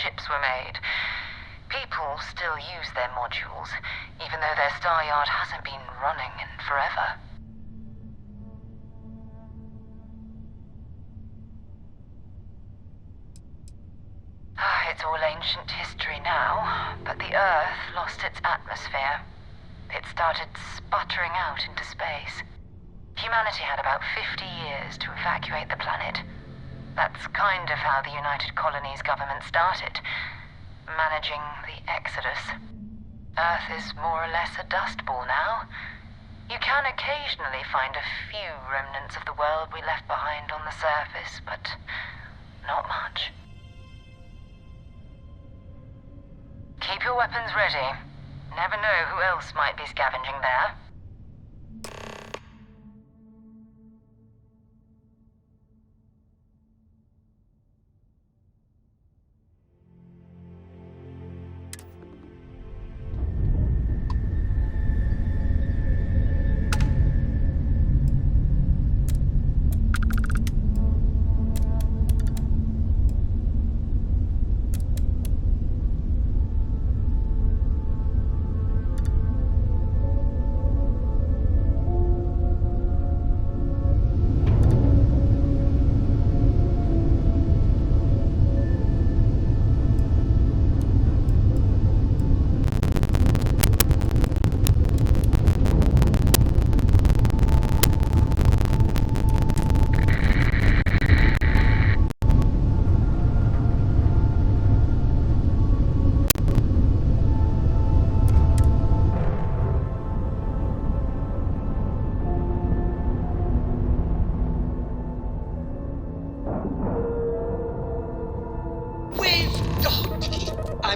S5: Ships were made. People still use their modules, even though their star yard hasn't been running in forever. It's all ancient history now, but the Earth lost its atmosphere. It started sputtering out into space. Humanity had about 50 years to evacuate the planet. That's kind of how the United Colonies government started, managing the exodus. Earth is more or less a dust ball now. You can occasionally find a few remnants of the world we left behind on the surface, but not much. Keep your weapons ready. Never know who else might be scavenging there.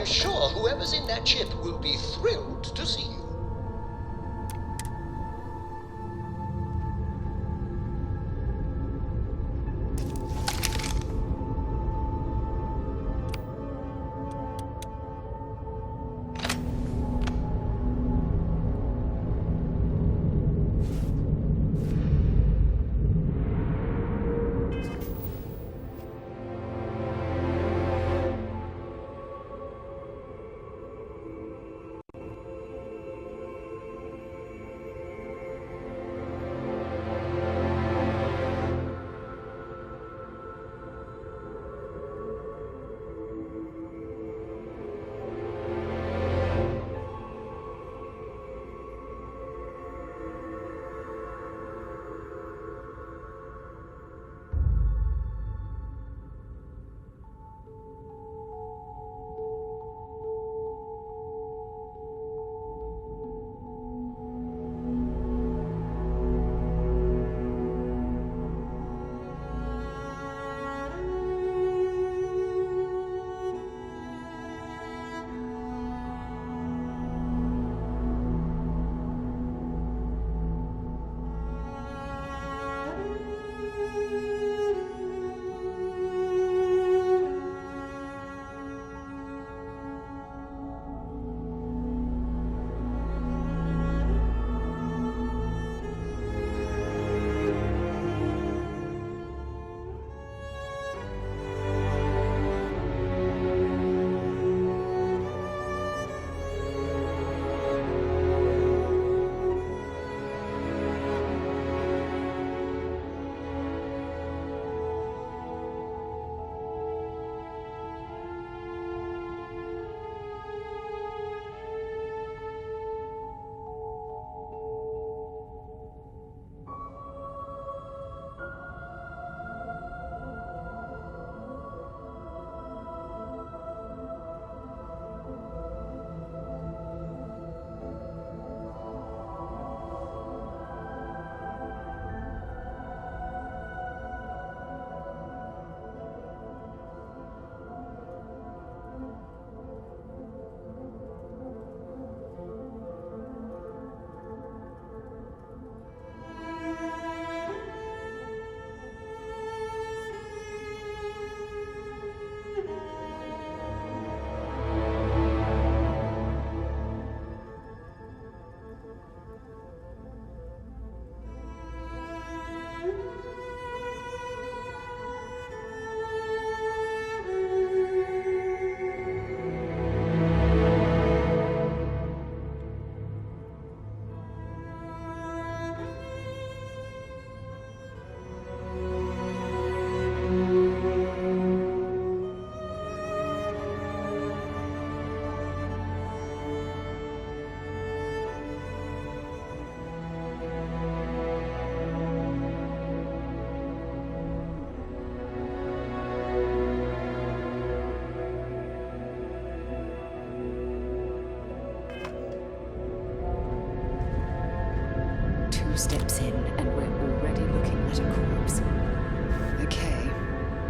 S9: I'm sure whoever's in that ship will be thrilled to see you.
S1: Crew steps in, and we're already looking at a corpse. Okay,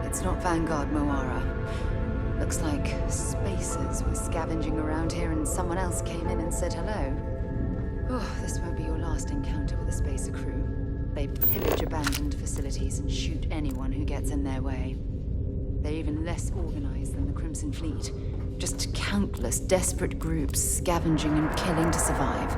S1: it's not Vanguard Moara. Looks like Spacers were scavenging around here and someone else came in and said hello. Oh, this won't be your last encounter with a Spacer crew. They pillage abandoned facilities and shoot anyone who gets in their way. They're even less organized than the Crimson Fleet. Just countless desperate groups scavenging and killing to survive.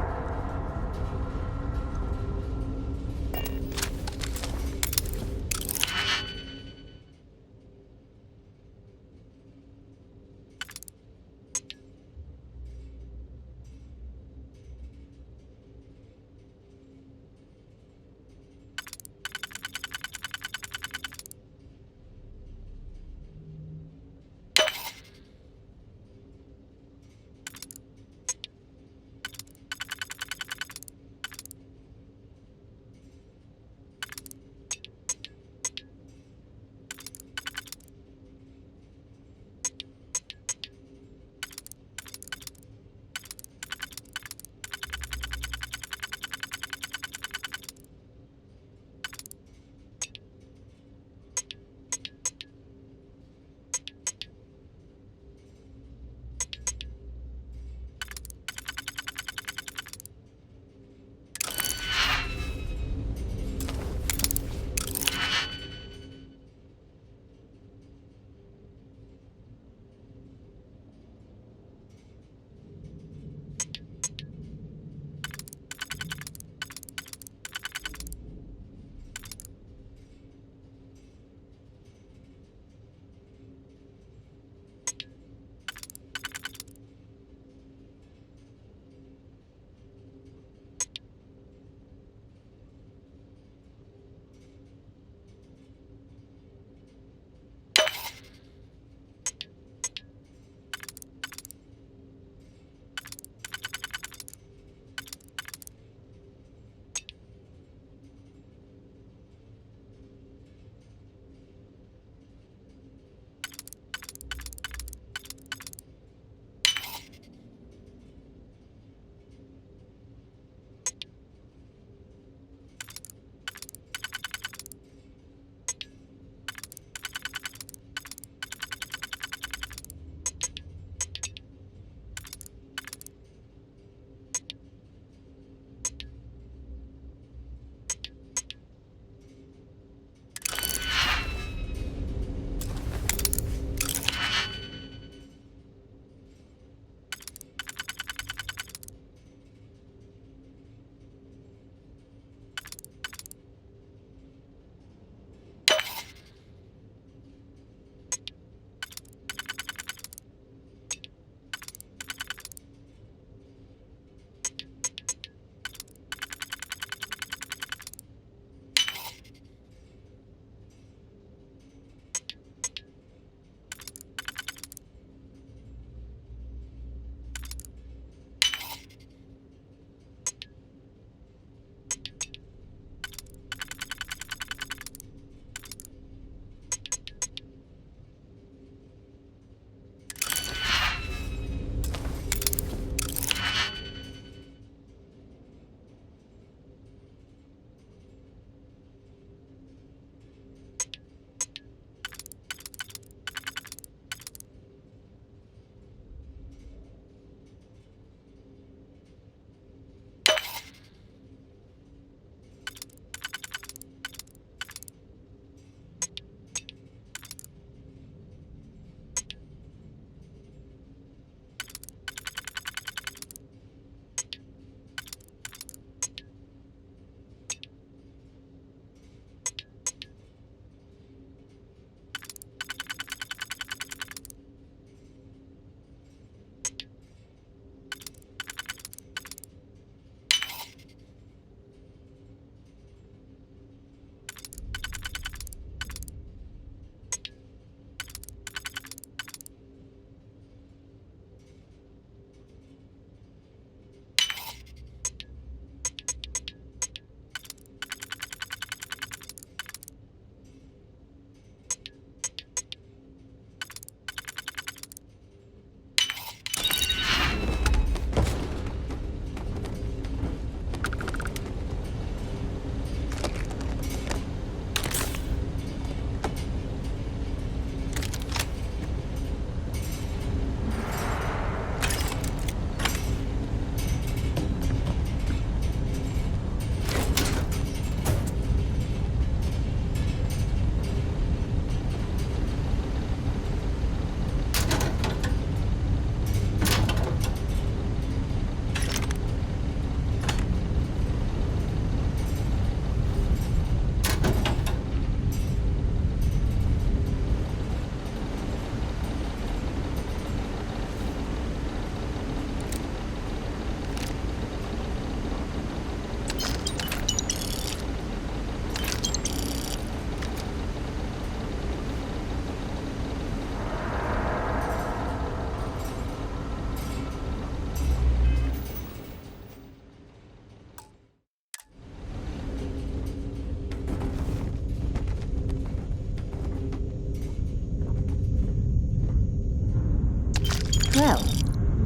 S20: Well,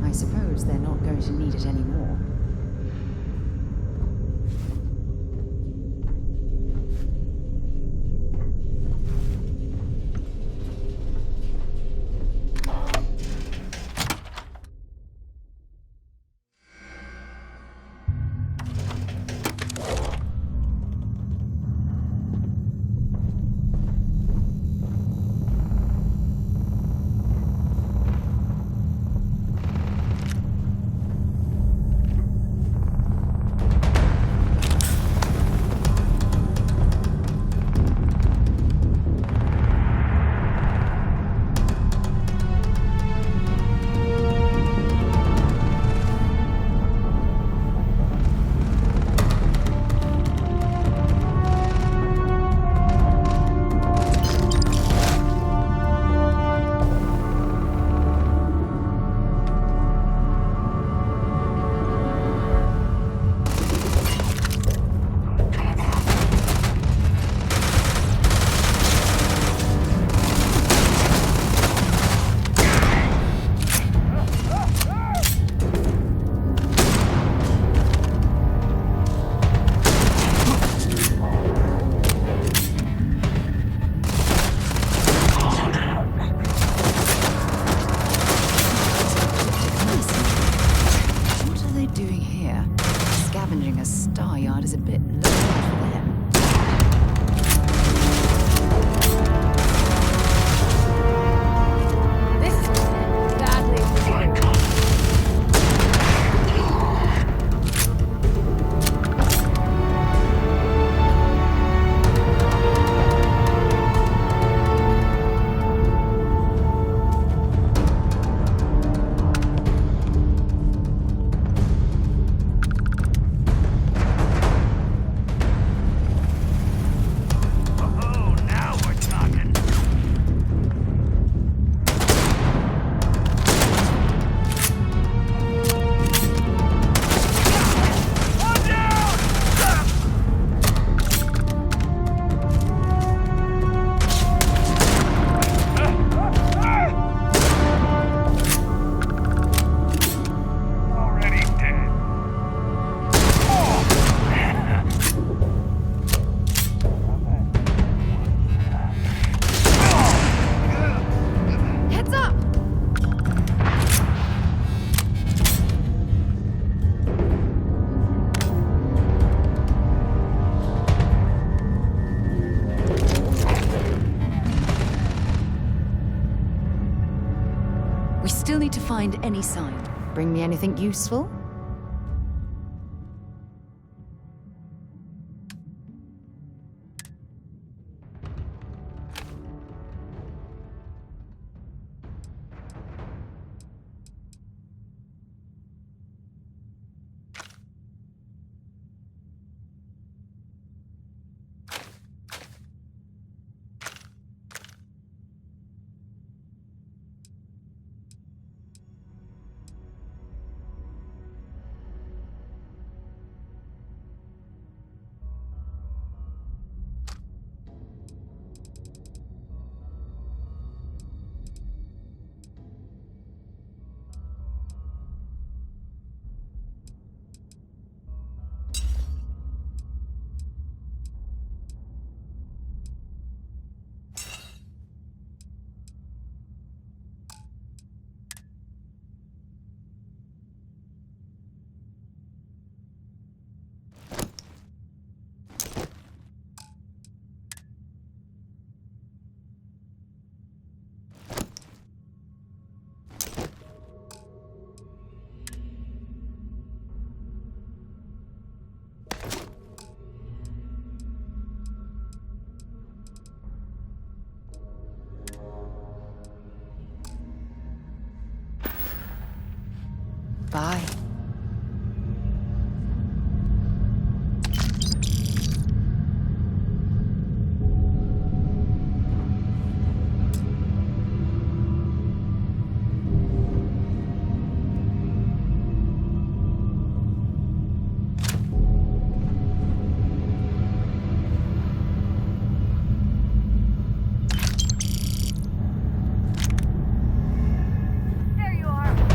S20: I suppose they're not going to need it anymore.
S1: Still need to find any sign.
S20: Bring me anything useful?
S1: Bye.
S17: There you are.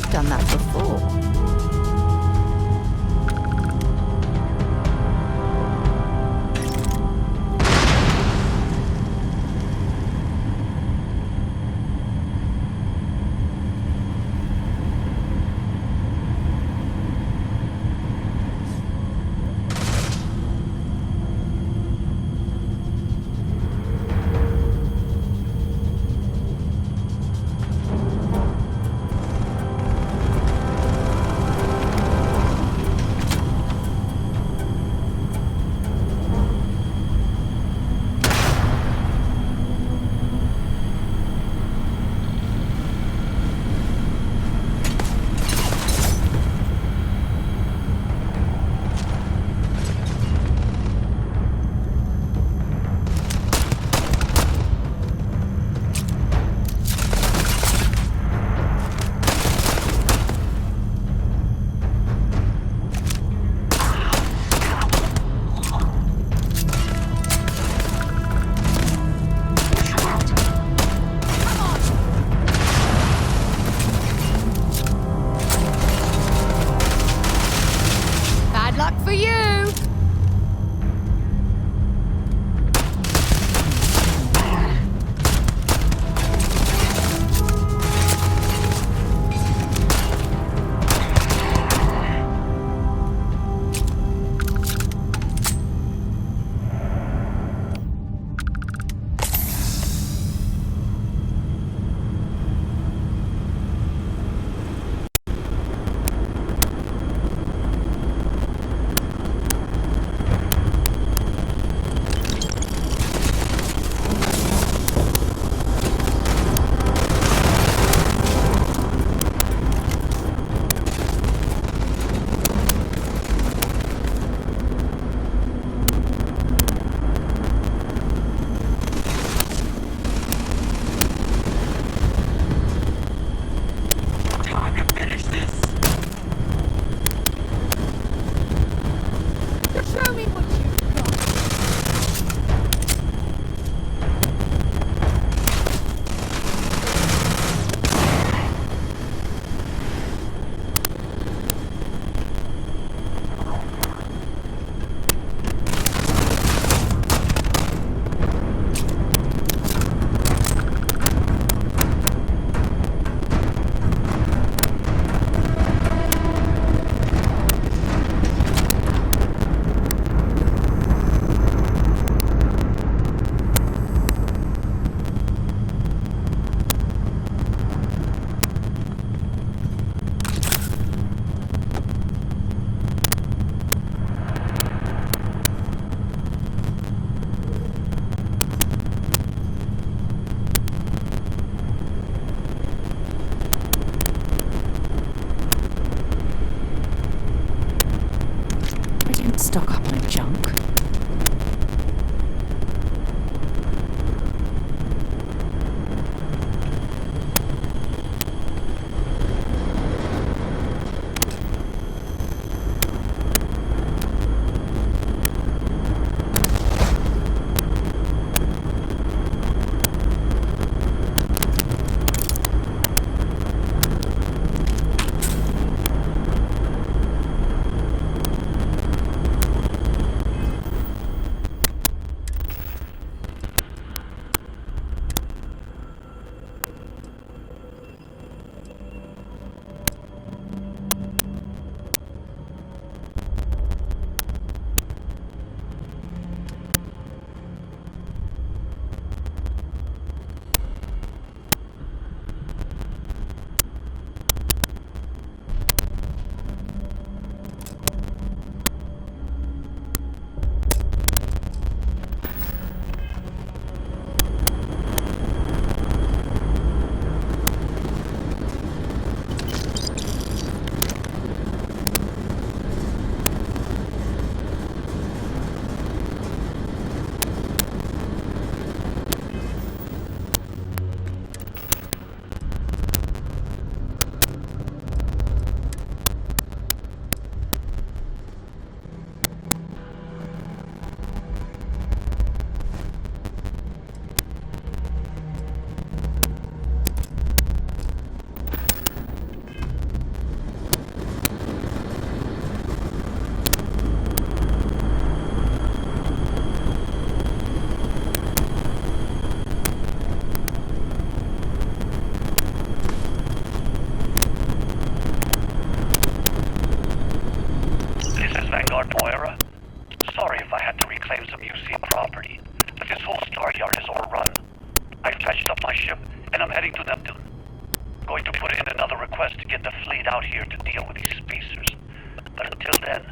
S14: I've done that before.
S1: Bad luck for you! Show me what you've got!
S14: I didn't stock up on junk.
S19: heading to Neptune. Going to put in another request to get the fleet out here to deal with these spacers. But until then,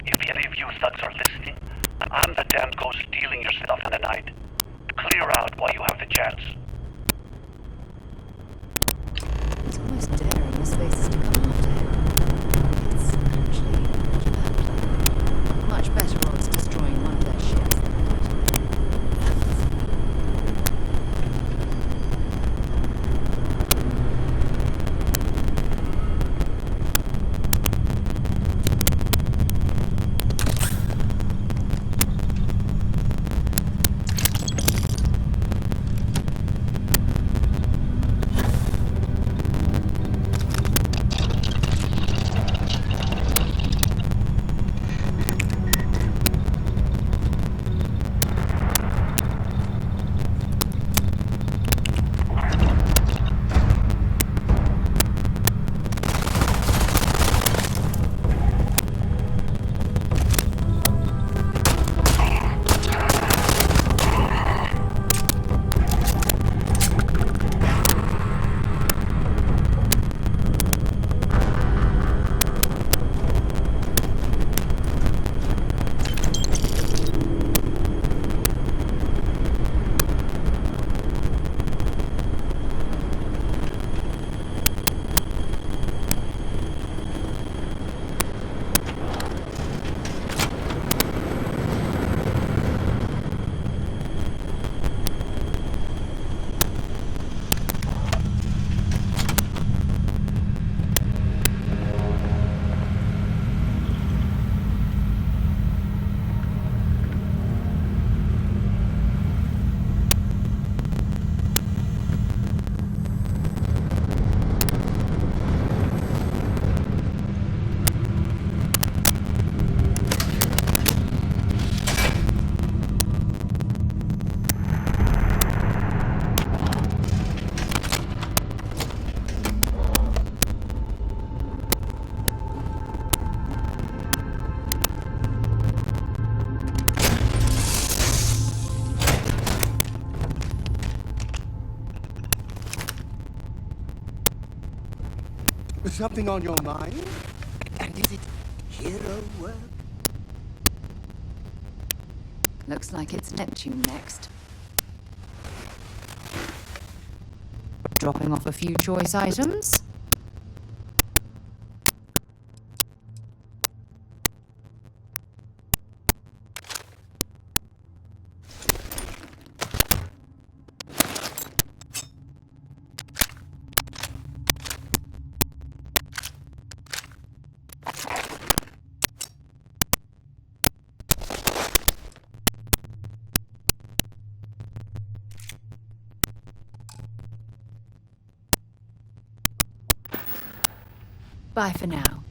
S19: if any of you thugs are listening, I'm the damned ghost stealing your stuff in the night. Clear out while you have the chance.
S1: It's almost daring the spacers to come after him. It's actually not a bad plan. Much better odds destroying one of their ships than
S21: Something on your mind? And is it hero work?
S1: looks like it's Neptune next. Dropping off a few choice items. Bye for now.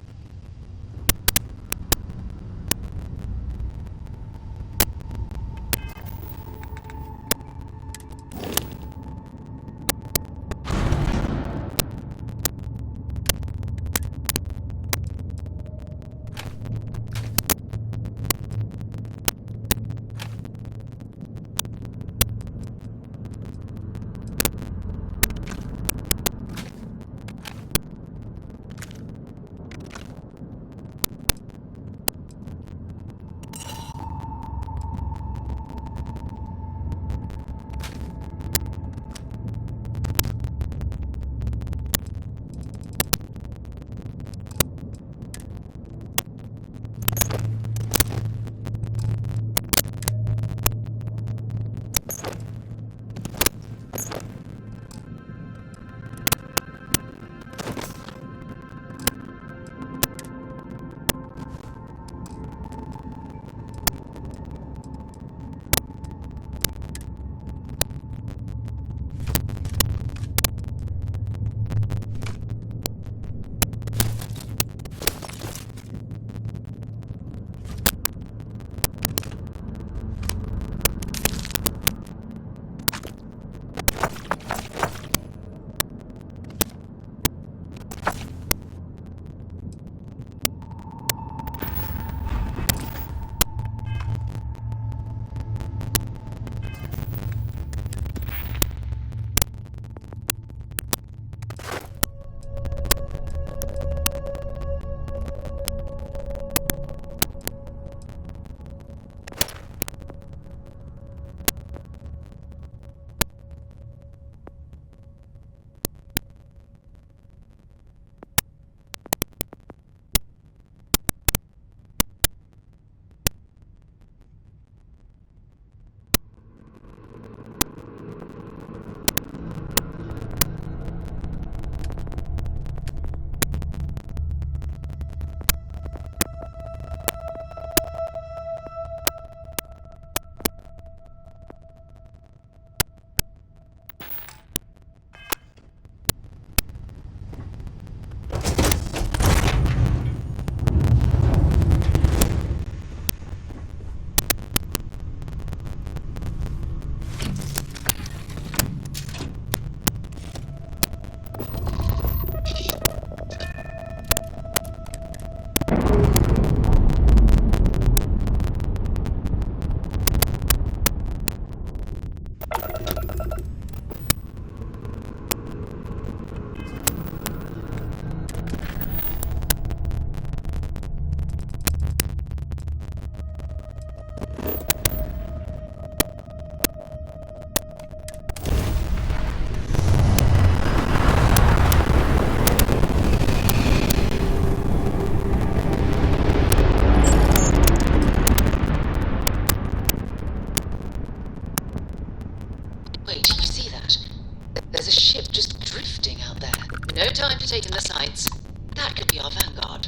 S13: No time to take in the sights. That could be our vanguard.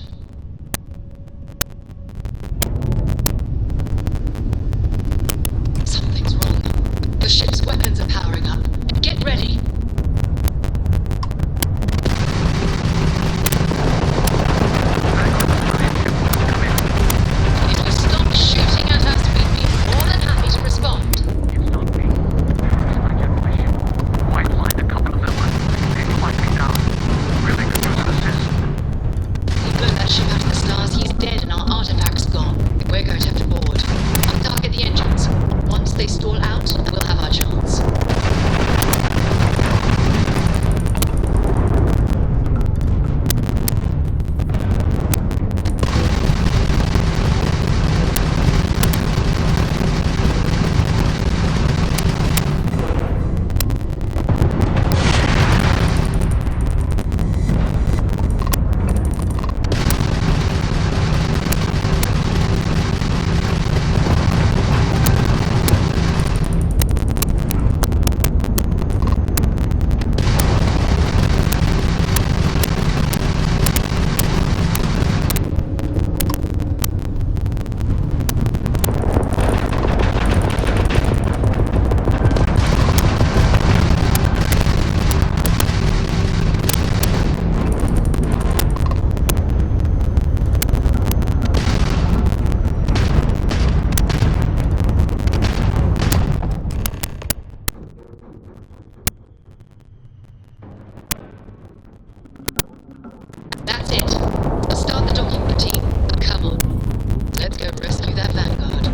S13: Something's wrong. The ship's weapons are powering up. Get ready. If you stop shooting at us, we'd be more than happy to respond.
S19: It's not me. It's my generation. White line a couple of them. They might be down. Really could use an assist.
S13: We blow that ship out of the stars, he's dead and our artifact's gone. We're going to have to board. I'll target the engines. Once they stall out, we'll have our chance. That's it. I'll start the docking routine. Come on. Let's go rescue that vanguard.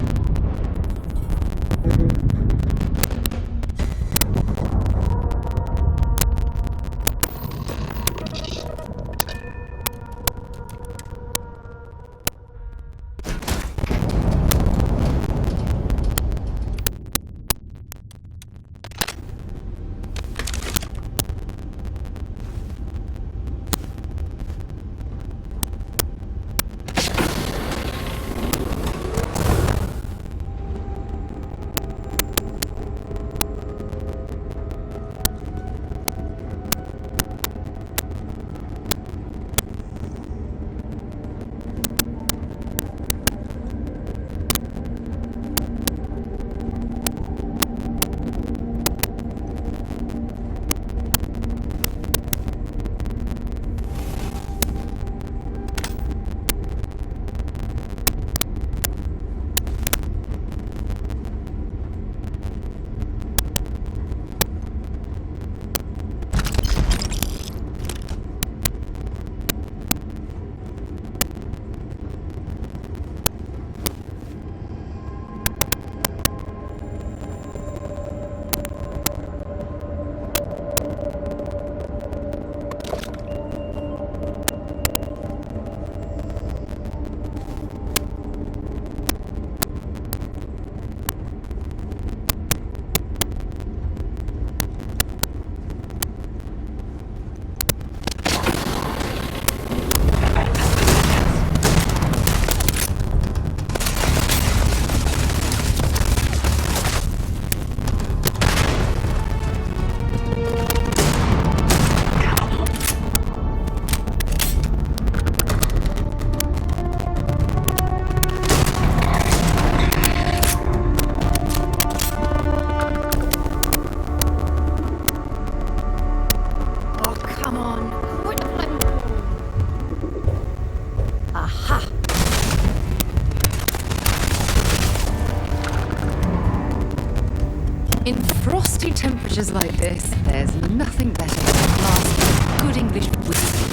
S1: In frosty temperatures like this, there's nothing better than a glass of good English whiskey.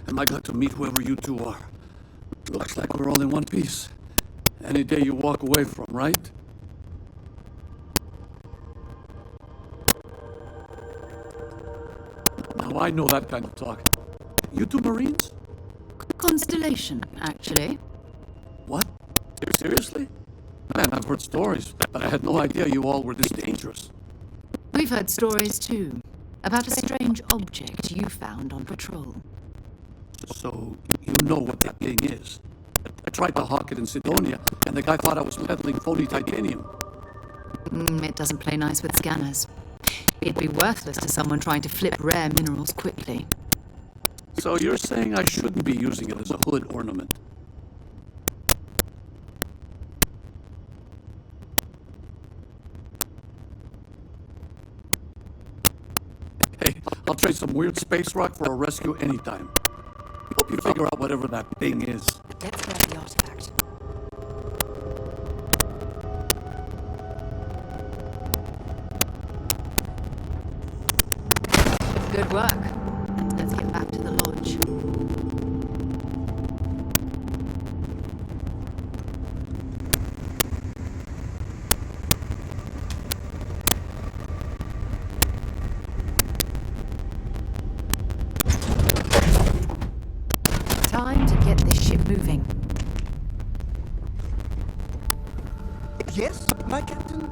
S4: and I got to meet whoever you two are. Looks like we're all in one piece. Any day you walk away from, right? Now I know that kind of talk. You two Marines?
S1: Constellation, actually.
S4: What? Seriously? Man, I've heard stories, but I had no idea you all were this dangerous.
S1: We've heard stories too, about a strange object you found on patrol.
S4: So, you know what that thing is? I tried to hawk it in Sidonia, and the guy thought I was peddling phony titanium.
S1: It doesn't play nice with scanners. It'd be worthless to someone trying to flip rare minerals quickly.
S4: So you're saying I shouldn't be using it as a hood ornament? Hey, I'll trade some weird space rock for a rescue anytime. Hope you figure out whatever that thing is.
S2: Let's grab the artifact.
S1: Good work. Let's get back to the lodge. Time to get this ship moving.
S21: Yes, my captain?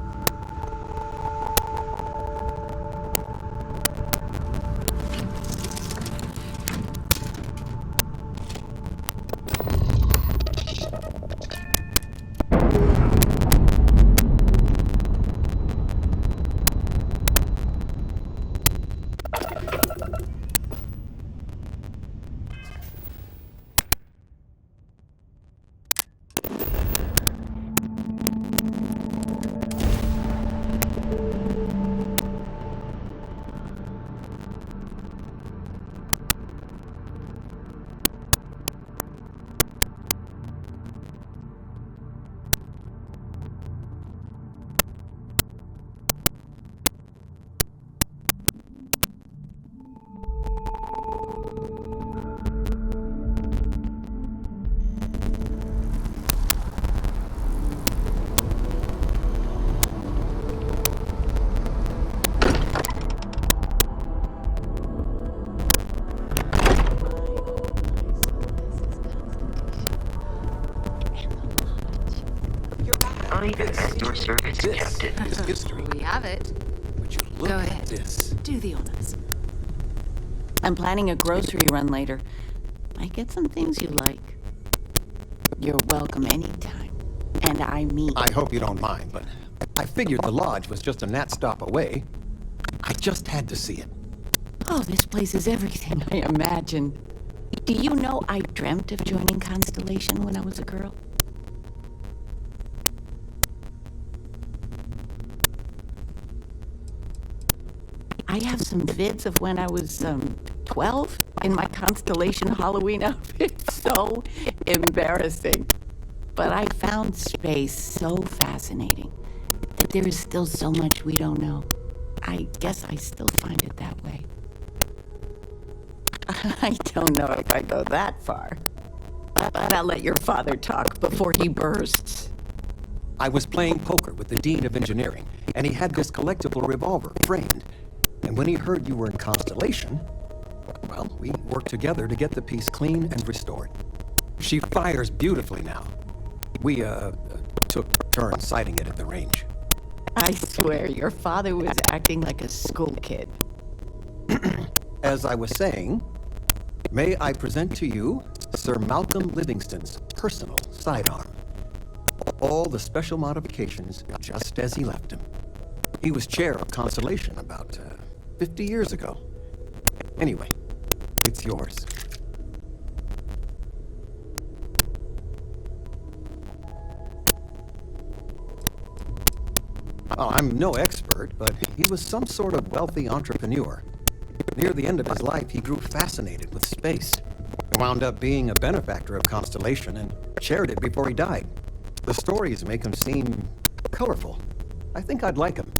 S16: Your service, Captain.
S21: This is history.
S1: We have it.
S21: Would you look
S1: Go
S21: at
S1: ahead.
S21: this?
S1: Do the honors.
S22: I'm planning a grocery run later. Might get some things you like. You're welcome anytime. And I mean...
S23: I hope you don't mind, but I figured the lodge was just a gnat stop away. I just had to see it.
S22: Oh, this place is everything I imagined. Do you know I dreamt of joining Constellation when I was a girl? I have some vids of when I was 12 in my Constellation Halloween outfit. So embarrassing. But I found space so fascinating that there is still so much we don't know. I guess I still find it that way. I don't know if I go that far. But I'll let your father talk before he bursts.
S23: I was playing poker with the Dean of Engineering, and he had this collectible revolver framed. And when he heard you were in Constellation, well, we worked together to get the piece clean and restored. She fires beautifully now. We, took turns sighting it at the range.
S22: I swear, your father was acting like a school kid.
S23: As I was saying, may I present to you Sir Malcolm Livingston's personal sidearm. All the special modifications just as he left him. He was chair of Constellation about 50 years ago. Anyway, it's yours. Oh, I'm no expert, but he was some sort of wealthy entrepreneur. Near the end of his life, he grew fascinated with space. He wound up being a benefactor of Constellation and chaired it before he died. The stories make him seem colorful. I think I'd like him.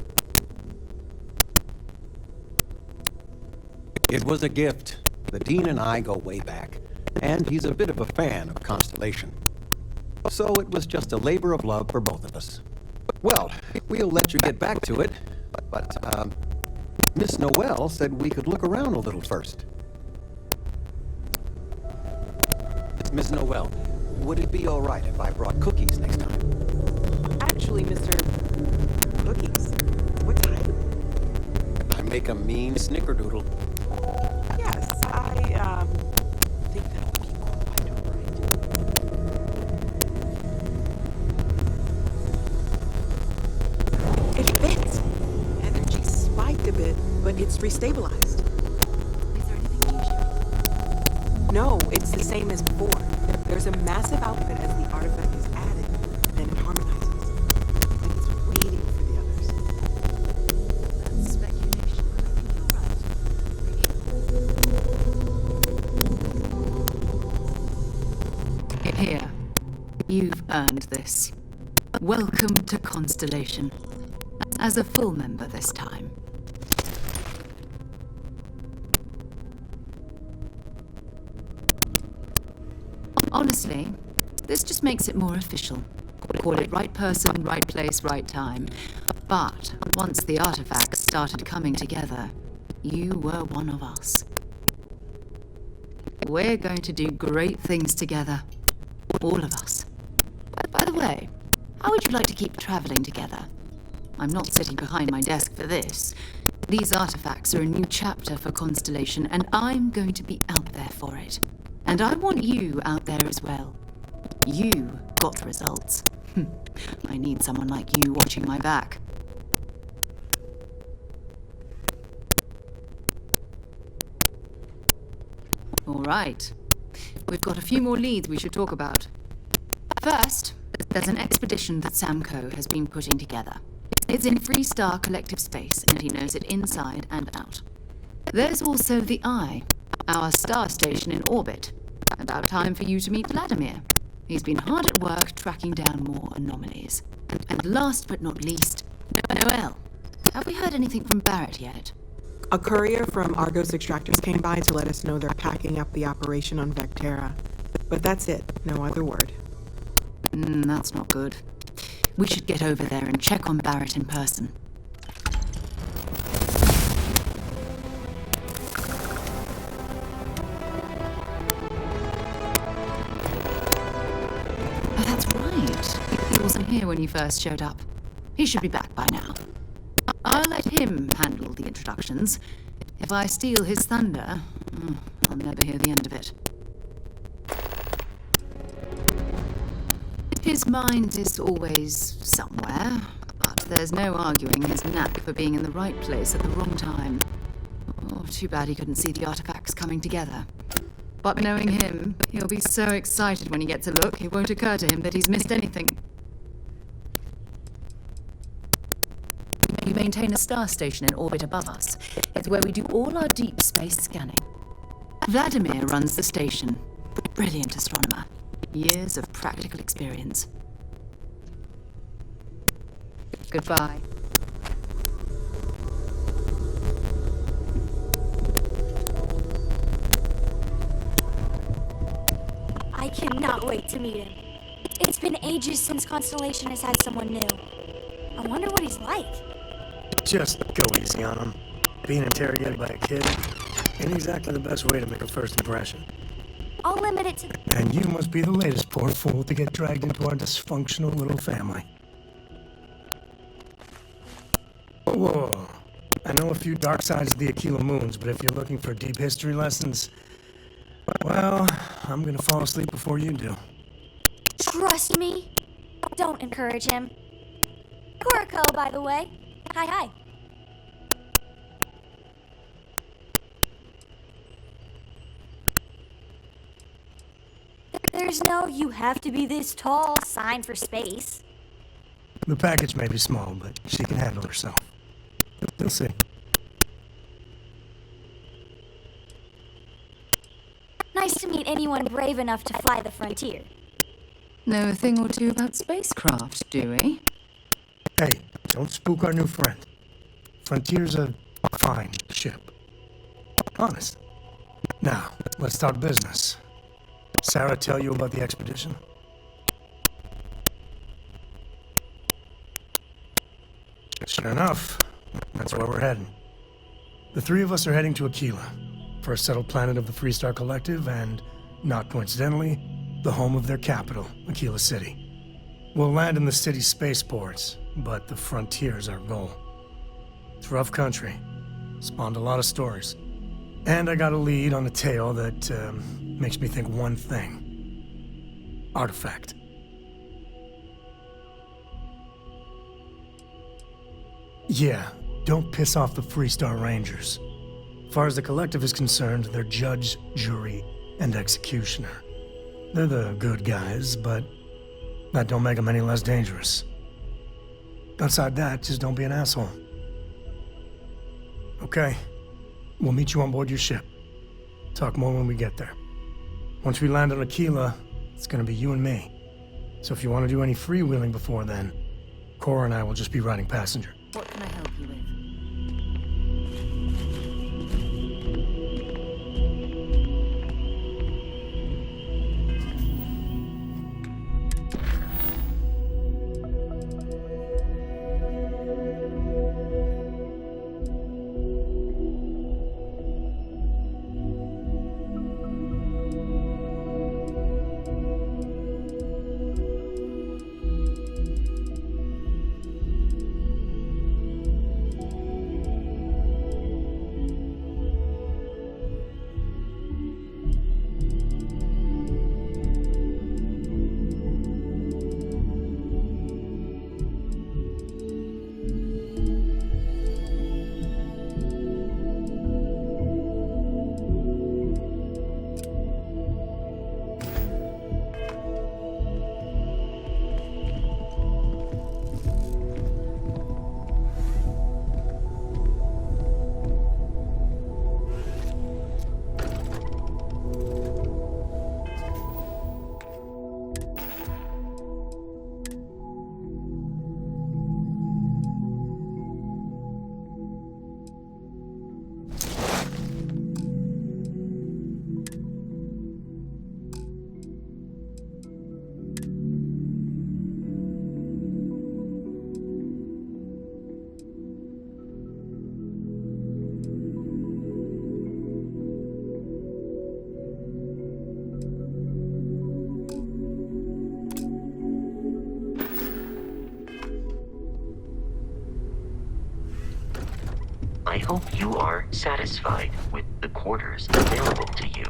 S23: It was a gift. The Dean and I go way back. and he's a bit of a fan of Constellation. So it was just a labor of love for both of us. Well, we'll let you get back to it, but, Miss Noel said we could look around a little first. Miss Noel, would it be all right if I brought cookies next time?
S2: Actually, Mr. Cookies, what type?
S23: I make a mean snickerdoodle.
S2: Yes, I, think that would be quite all right. It fits. Energy spiked a bit, but it's restabilized. Is there anything unusual? No, it's the same as before. There's a massive output as the artifact is added, then it harmonizes. Like it's waiting for the others.
S1: That's speculation, but I think you're right. Here. You've earned this. Welcome to Constellation. As a full member this time. Honestly, this just makes it more official. Call it right person, right place, right time. But once the artifacts started coming together, you were one of us. We're going to do great things together. All of us. By the way, how would you like to keep traveling together? I'm not sitting behind my desk for this. These artifacts are a new chapter for Constellation, and I'm going to be out there for it. And I want you out there as well. You got results. I need someone like you watching my back. All right. We've got a few more leads we should talk about. First, there's an expedition that Samco has been putting together. It's in Freestar Collective Space, and he knows it inside and out. There's also the Eye, our star station in orbit. About time for you to meet Vladimir. He's been hard at work tracking down more anomalies. And last but not least, Noel. Have we heard anything from Barrett yet?
S2: A courier from Argos Extractors came by to let us know they're packing up the operation on Vectera. But that's it, no other word.
S1: That's not good. We should get over there and check on Barrett in person. Oh, that's right. He wasn't here when you first showed up. He should be back by now. I'll let him handle the introductions. If I steal his thunder, I'll never hear the end of it. His mind is always somewhere, but there's no arguing his knack for being in the right place at the wrong time. Oh, too bad he couldn't see the artifacts coming together. But knowing him, he'll be so excited when he gets a look, it won't occur to him that he's missed anything. We maintain a star station in orbit above us. It's where we do all our deep space scanning. Vladimir runs the station. Brilliant astronomer. Years of practical experience. Goodbye.
S17: I cannot wait to meet him. It's been ages since Constellation has had someone new. I wonder what he's like.
S7: Just go easy on him. Being interrogated by a kid ain't exactly the best way to make a first impression.
S17: I'll limit it to...
S7: And you must be the latest poor fool to get dragged into our dysfunctional little family. Whoa. I know a few dark sides of the Aquila Moons, but if you're looking for deep history lessons, well, I'm gonna fall asleep before you do.
S17: Trust me. Don't encourage him. Koriko, by the way. Hi. There's no "you have to be this tall" sign for space.
S7: The package may be small, but she can handle herself. You'll see.
S17: Nice to meet anyone brave enough to fly the frontier.
S1: Know a thing or two about spacecraft, do we?
S7: Hey, don't spook our new friend. Frontier's a fine ship. Honest. Now, let's start business. Sarah tell you about the expedition? Sure enough, that's where we're heading. The three of us are heading to Aquila, first settled planet of the Freestar Collective, and, not coincidentally, the home of their capital, Aquila City. We'll land in the city's spaceports, but the frontier's our goal. It's rough country. Spawned a lot of stories. And I got a lead on a tale that makes me think one thing. Artifact. Yeah, don't piss off the Freestar Rangers. As far as the Collective is concerned, they're judge, jury, and executioner. They're the good guys, but that don't make them any less dangerous. Outside that, just don't be an asshole. Okay, we'll meet you on board your ship. Talk more when we get there. Once we land on Aquila, it's gonna be you and me. So if you want to do any freewheeling before then, Cora and I will just be riding passenger.
S1: What can I help you with?
S16: I hope you are satisfied with the quarters available to you.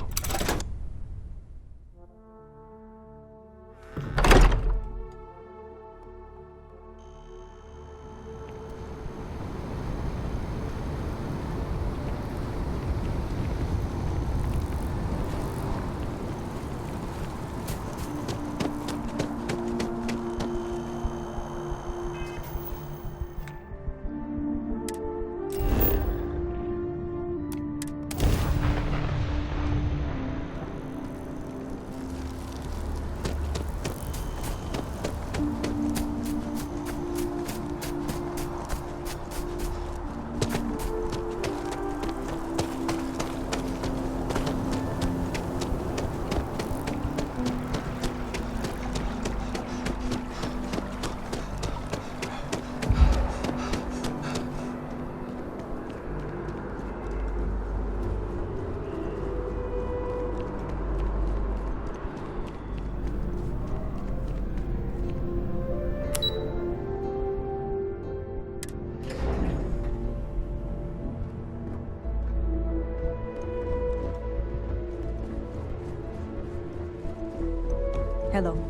S8: Hello.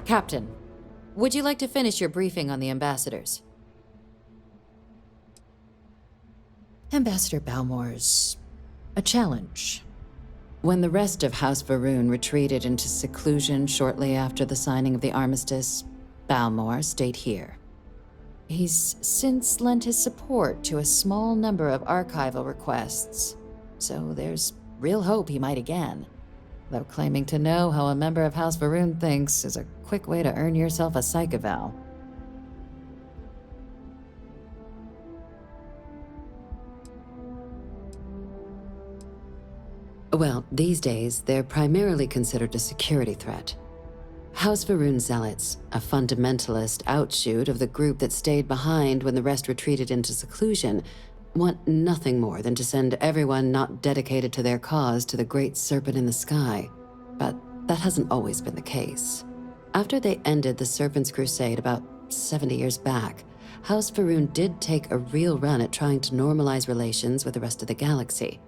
S14: Captain, would you like to finish your briefing on the ambassadors? Ambassador Balmore's a challenge. When the rest of House Varun retreated into seclusion shortly after the signing of the armistice, Balmore stayed here. He's since lent his support to a small number of archival requests, so there's real hope he might again. Though claiming to know how a member of House Varun thinks is a quick way to earn yourself a psych eval.
S13: Well, these days, they're primarily considered a security threat. House Varun Zealots, a fundamentalist outshoot of the group that stayed behind when the rest retreated into seclusion, want nothing more than to send everyone not dedicated to their cause to the great serpent in the sky. But that hasn't always been the case. After they ended the Serpent's Crusade about 70 years back, House Varun did take a real run at trying to normalize relations with the rest of the galaxy.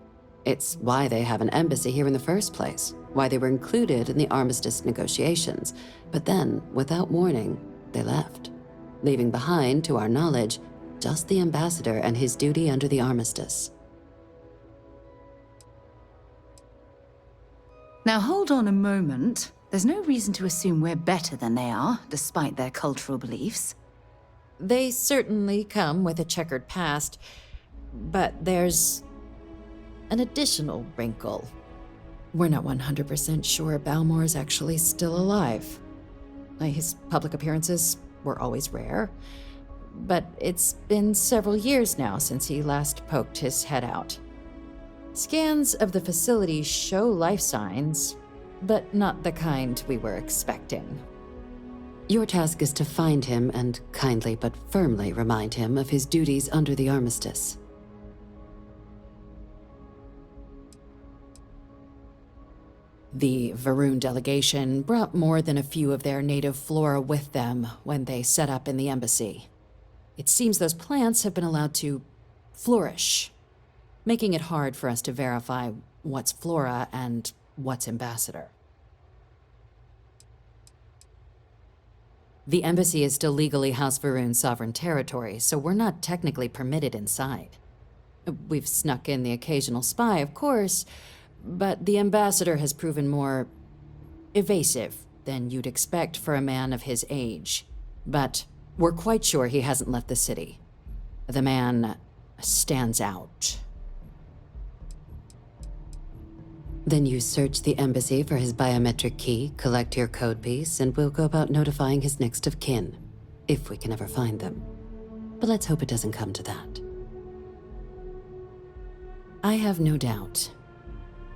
S13: It's why they have an embassy here in the first place, why they were included in the armistice negotiations. But then, without warning, they left, leaving behind, to our knowledge, just the ambassador and his duty under the armistice.
S1: Now hold on a moment. There's no reason to assume we're better than they are, despite their cultural beliefs.
S14: They certainly come with a checkered past, but there's an additional wrinkle. We're not 100% sure Balmore's actually still alive. His public appearances were always rare, but it's been several years now since he last poked his head out. Scans of the facility show life signs, but not the kind we were expecting.
S13: Your task is to find him and kindly but firmly remind him of his duties under the armistice.
S14: The Varun delegation brought more than a few of their native flora with them when they set up in the embassy. It seems those plants have been allowed to flourish, making it hard for us to verify what's flora and what's ambassador. The embassy is still legally House Varun's sovereign territory, so we're not technically permitted inside. We've snuck in the occasional spy, of course, but the ambassador has proven more evasive than you'd expect for a man of his age. But we're quite sure he hasn't left the city. The man stands out.
S13: Then you search the embassy for his biometric key, collect your code piece, and we'll go about notifying his next of kin, if we can ever find them. But let's hope it doesn't come to that. I have no doubt.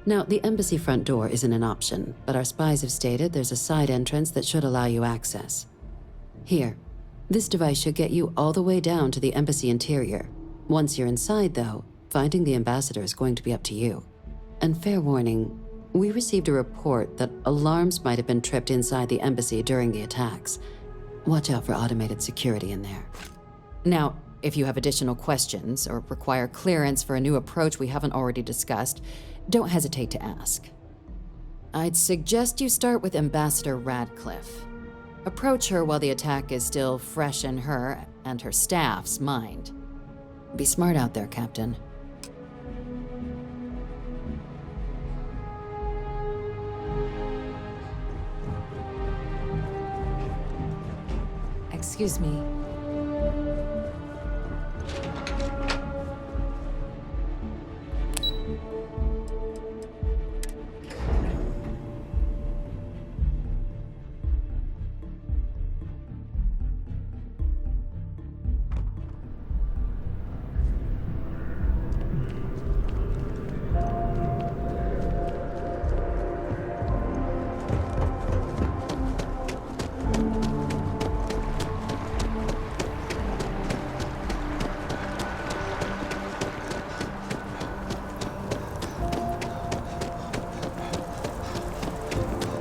S13: Now, the embassy front door isn't an option, but our spies have stated there's a side entrance that should allow you access. Here, this device should get you all the way down to the embassy interior. Once you're inside, though, finding the ambassador is going to be up to you. And fair warning, we received a report that alarms might have been tripped inside the embassy during the attacks. Watch out for automated security in there.
S14: Now, if you have additional questions or require clearance for a new approach we haven't already discussed, don't hesitate to ask. I'd suggest you start with Ambassador Radcliffe. Approach her while the attack is still fresh in her and her staff's mind.
S13: Be smart out there, Captain.
S1: Excuse me.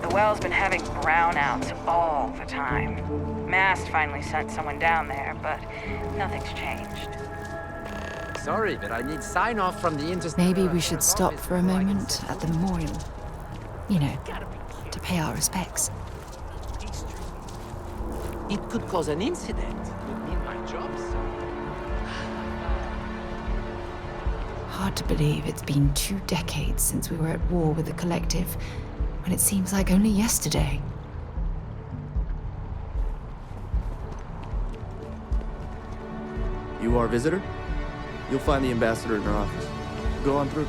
S11: The well's been having brownouts all the time. Mast finally sent someone down there, but nothing's changed.
S8: Sorry, but I need sign-off from the industry.
S1: Maybe we should stop for a moment at the memorial. You know, to pay our respects.
S8: It could cause an incident. Would mean my job's.
S1: Hard to believe it's been 2 decades since we were at war with the Collective, when it seems like only yesterday.
S10: You are a visitor? You'll find the ambassador in her office. Go on through.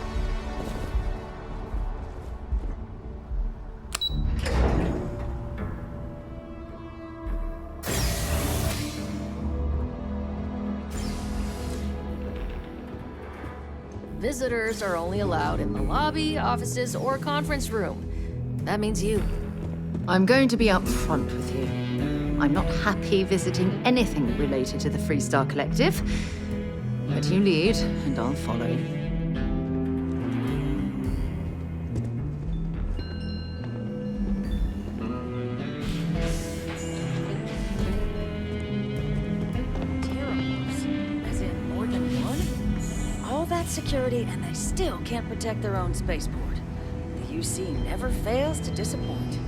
S12: visitors are only allowed in the lobby, offices, or conference room. That means you.
S1: I'm going to be upfront with you. I'm not happy visiting anything related to the Freestar Collective. But you lead, and I'll follow.
S12: Security, and they still can't protect their own spaceport. The UC never fails to disappoint.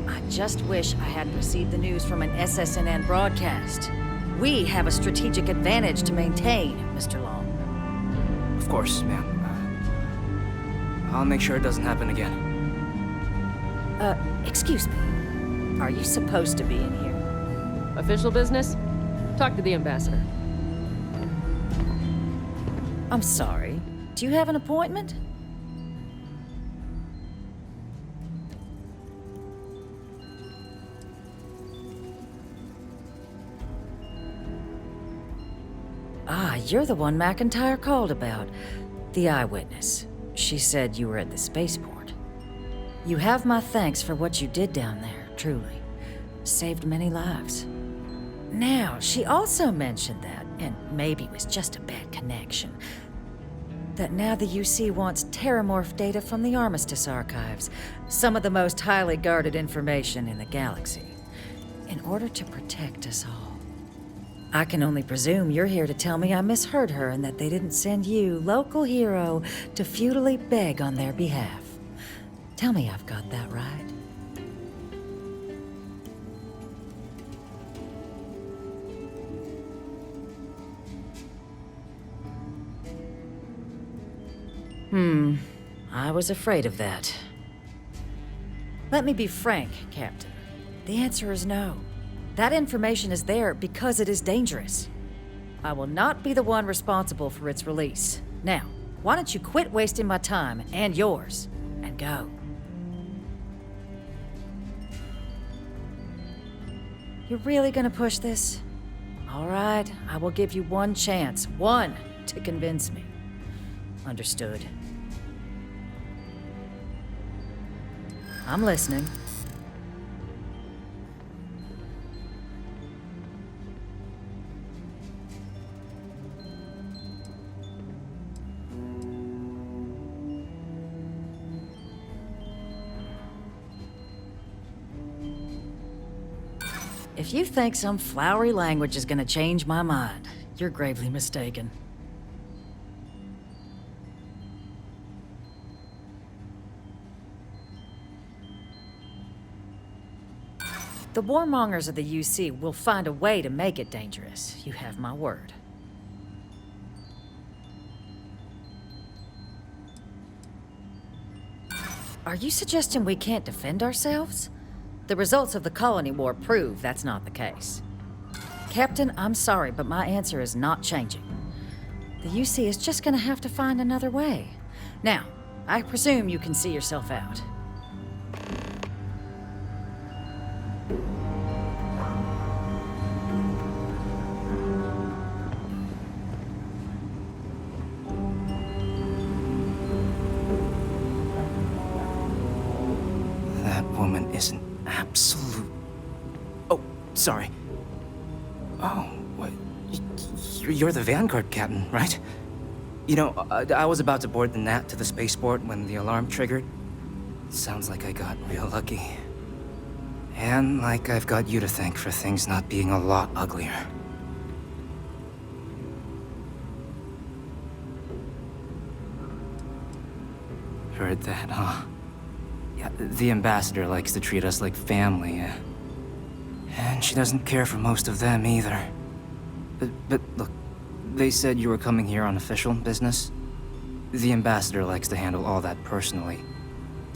S12: I just wish I hadn't received the news from an SSNN broadcast. We have a strategic advantage to maintain, Mr. Long.
S15: Of course, ma'am. I'll make sure it doesn't happen again.
S12: Excuse me. Are you supposed to be in here?
S18: Official business? Talk to the ambassador.
S12: I'm sorry. Do you have an appointment? Ah, you're the one McIntyre called about. The eyewitness. She said you were at the spaceport. You have my thanks for what you did down there, truly. Saved many lives. Now, she also mentioned that, and maybe it was just a bad connection, that now the UC wants terramorph data from the Armistice archives, some of the most highly guarded information in the galaxy, in order to protect us all. I can only presume you're here to tell me I misheard her and that they didn't send you, local hero, to futilely beg on their behalf. Tell me I've got that right. I was afraid of that. Let me be frank, Captain. The answer is no. That information is there because it is dangerous. I will not be the one responsible for its release. Now, why don't you quit wasting my time and yours, and go? You're really gonna push this? All right, I will give you one chance, one, to convince me. Understood. I'm listening. If you think some flowery language is gonna change my mind, you're gravely mistaken. The warmongers of the UC will find a way to make it dangerous. You have my word. Are you suggesting we can't defend ourselves? The results of the colony war prove that's not the case. Captain, I'm sorry, but my answer is not changing. The UC is just gonna have to find another way. Now, I presume you can see yourself out.
S15: Woman is an absolute... Oh, sorry. Oh, what? You're the Vanguard captain, right? You know, I was about to board the Nat to the spaceport when the alarm triggered. Sounds like I got real lucky. And like I've got you to thank for things not being a lot uglier. Heard that, huh? Yeah, the ambassador likes to treat us like family, and she doesn't care for most of them either. But look, they said you were coming here on official business. The ambassador likes to handle all that personally,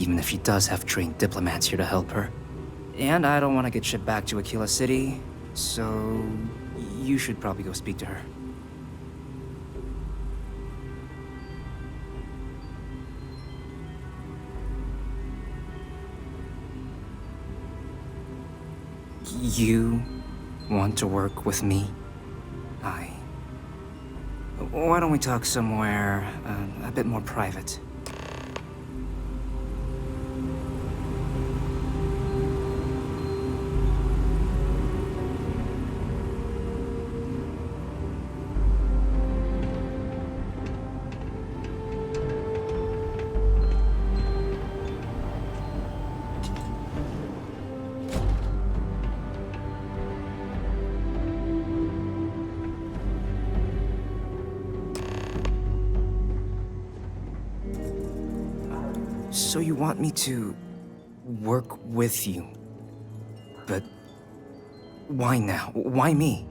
S15: even if she does have trained diplomats here to help her. And I don't want to get shipped back to Aquila City, so you should probably go speak to her. You want to work with me? why don't we talk somewhere a bit more private? So you want me to work with you? But why now? Why me?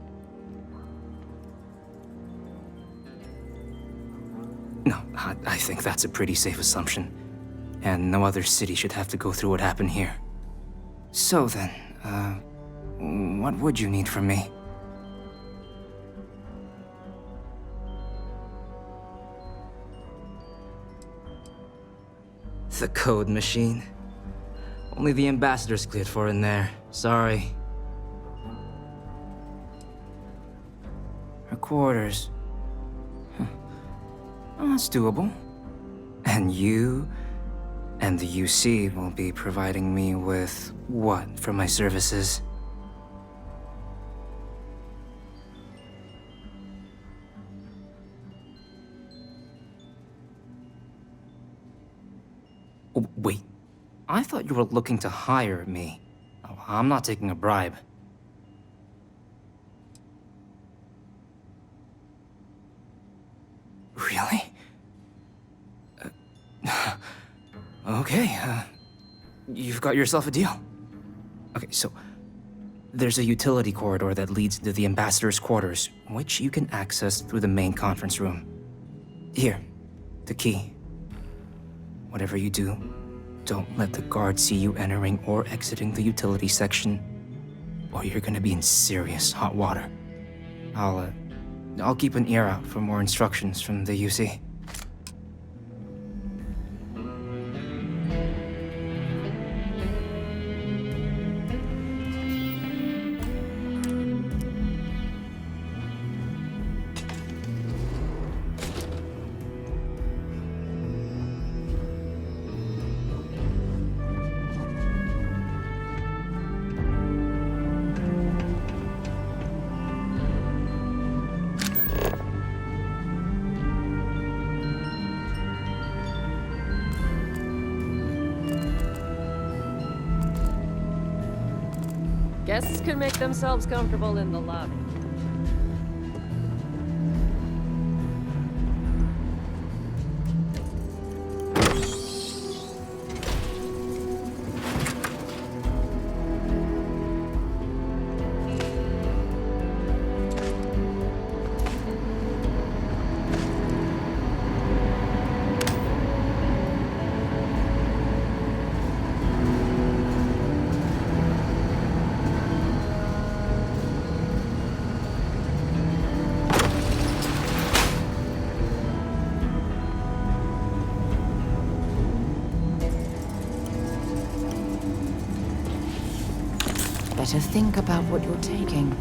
S15: No, I think that's a pretty safe assumption. And no other city should have to go through what happened here. So then, what would you need from me? The code machine. Only the ambassador's cleared for in there. Sorry. Her quarters. Well, that's doable. And you and the UC will be providing me with what for my services? Oh, wait, I thought you were looking to hire me. Oh, I'm not taking a bribe. Really? Okay, you've got yourself a deal. Okay, so there's a utility corridor that leads to the ambassador's quarters, which you can access through the main conference room. Here, the key. Whatever you do, don't let the guards see you entering or exiting the utility section, or you're gonna be in serious hot water. I'll keep an ear out for more instructions from the UC.
S18: Guests can make themselves comfortable in the lobby.
S1: Better think about what you're taking.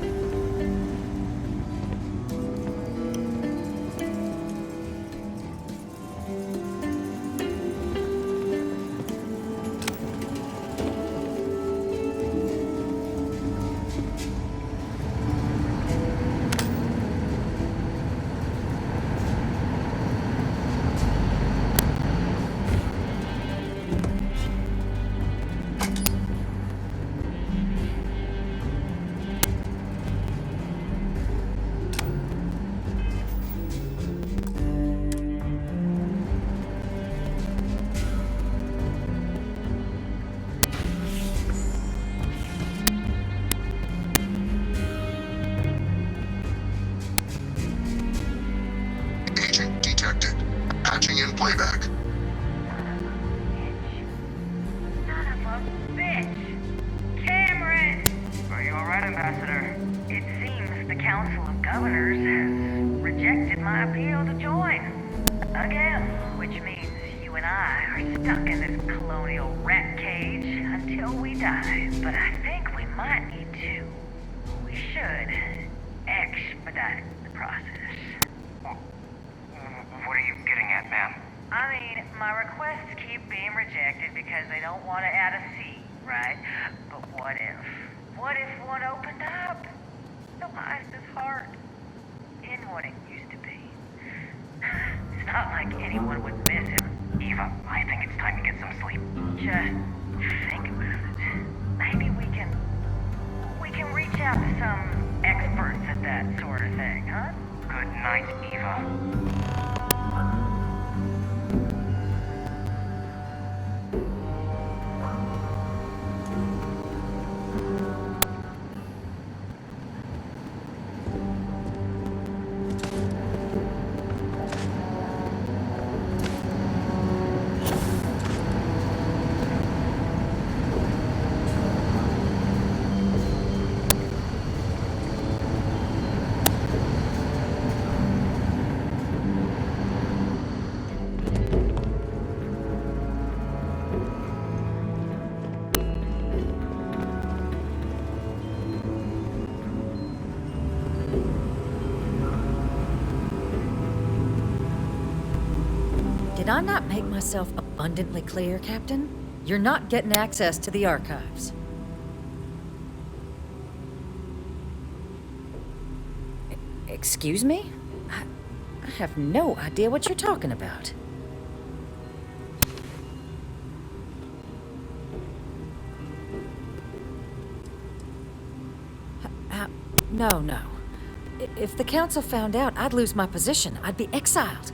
S3: Patching in playback.
S11: Son of a bitch! Cameron!
S5: Are you alright, Ambassador? It seems the Council of Governors has rejected my appeal to join. Again, which means you and I are stuck in this colonial rat cage until we die. But I think we might need to. We should expedite the process. requests keep being rejected because they don't want to add a seat, right? But what if? What if one opened up? The Eliza's heart. In what it used to be. It's not like anyone would miss him. Eva, I think it's time to get some sleep. Just think about it. Maybe we can reach out to some experts at that sort of thing, huh? Good night, Eva.
S12: Did I not make myself abundantly clear, Captain? You're not getting access to the archives. Excuse me? I have no idea what you're talking about. No. If the Council found out, I'd lose my position. I'd be exiled.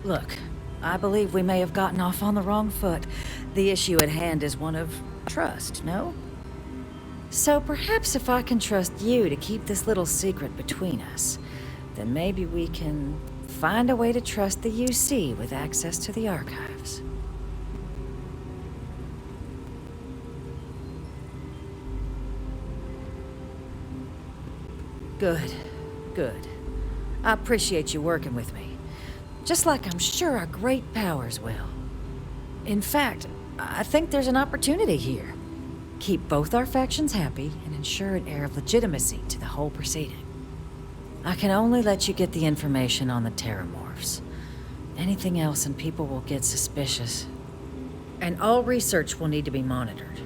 S12: Look, I believe we may have gotten off on the wrong foot. The issue at hand is one of trust, no? So perhaps if I can trust you to keep this little secret between us, then maybe we can find a way to trust the UC with access to the archives. Good. I appreciate you working with me. Just like I'm sure our great powers will. In fact, I think there's an opportunity here. Keep both our factions happy and ensure an air of legitimacy to the whole proceeding. I can only let you get the information on the Terramorphs. Anything else and people will get suspicious. And all research will need to be monitored.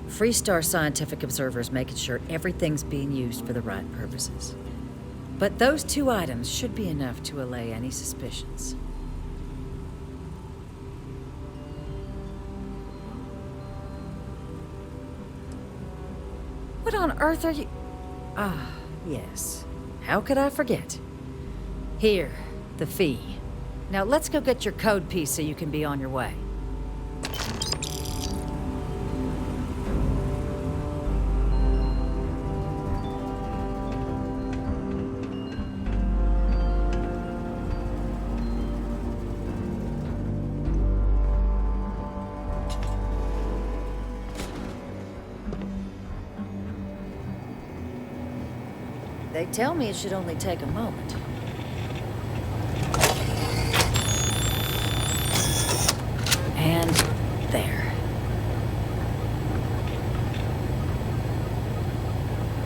S12: Freestar scientific observers making sure everything's being used for the right purposes. But those 2 items should be enough to allay any suspicions. What on earth are you... Ah, yes. How could I forget? Here, the fee. Now let's go get your code piece so you can be on your way. They tell me it should only take a moment. And there.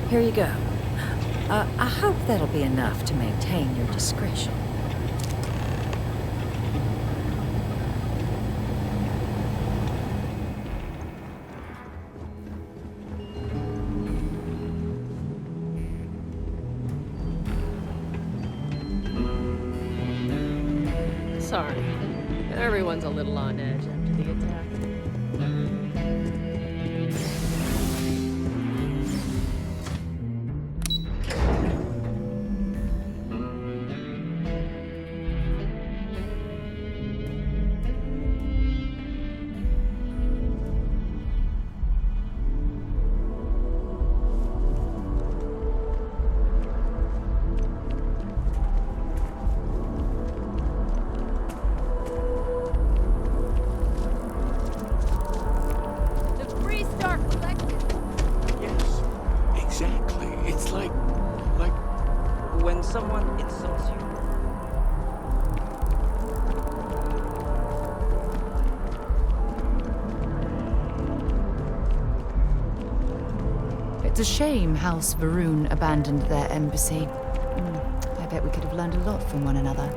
S12: Here you go. I hope that'll be enough to maintain your discretion.
S18: Sorry. Everyone's a little on edge after the attack.
S8: When someone insults you.
S1: It's a shame House Varun abandoned their embassy. I bet we could have learned a lot from one another.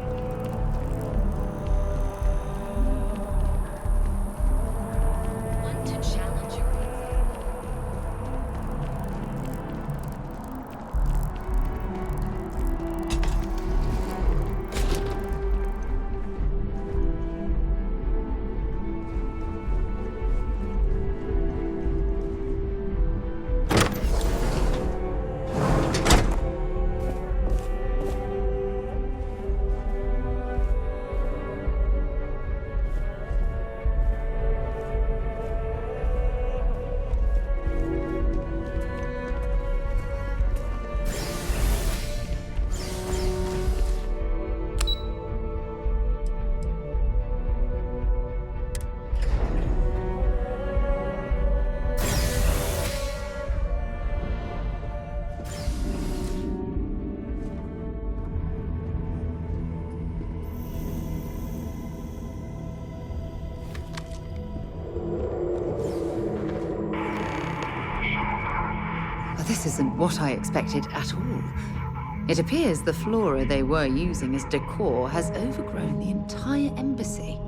S1: This isn't what I expected at all. It appears the flora they were using as decor has overgrown the entire embassy.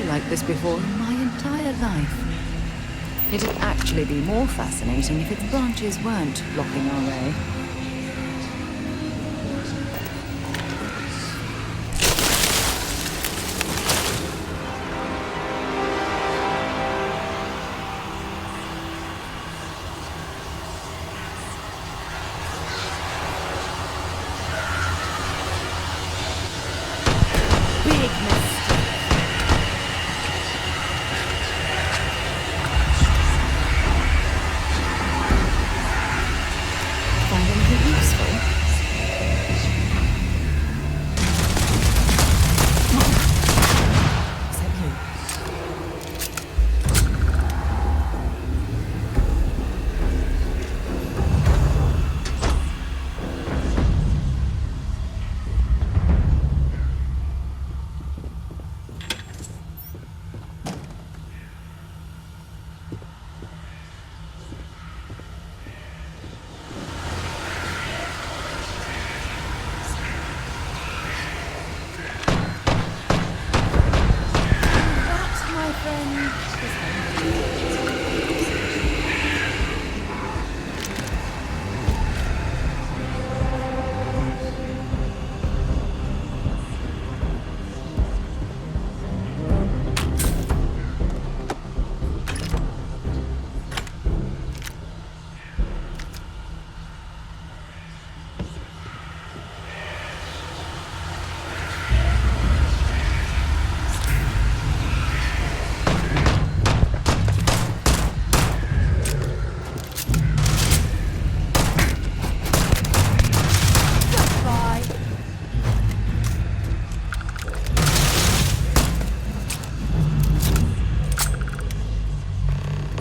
S1: Like this before in my entire life. It'd actually be more fascinating if its branches weren't blocking our way.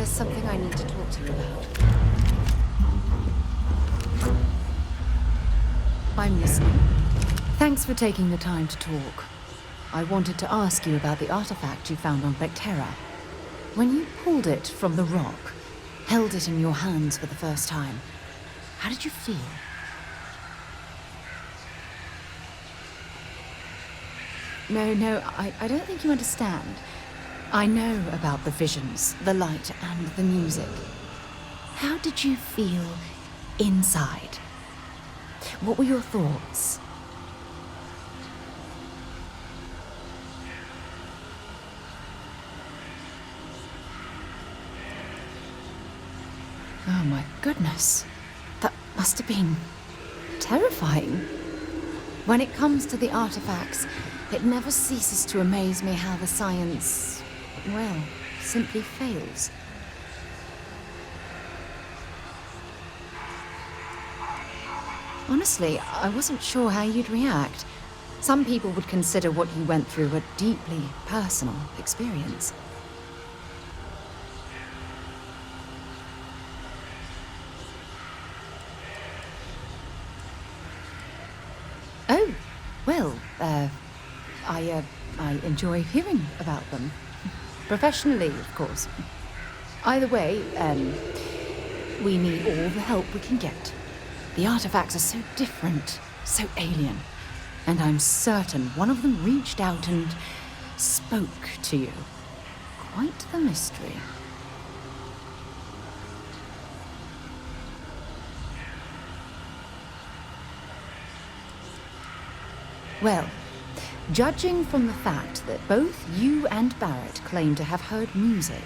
S1: Something I need to talk to you about. I'm listening. Thanks for taking the time to talk. I wanted to ask you about the artifact you found on Vectera. When you pulled it from the rock, held it in your hands for the first time, how did you feel? No, I don't think you understand. I know about the visions, the light, and the music. How did you feel inside? What were your thoughts? Oh my goodness. That must have been terrifying. When it comes to the artifacts, it never ceases to amaze me how the science, well, simply fails. Honestly, I wasn't sure how you'd react. Some people would consider what you went through a deeply personal experience. I enjoy hearing about them. Professionally, of course. Either way, we need all the help we can get. The artifacts are so different, so alien. And I'm certain one of them reached out and spoke to you. Quite the mystery. Well, judging from the fact that both you and Barrett claim to have heard music,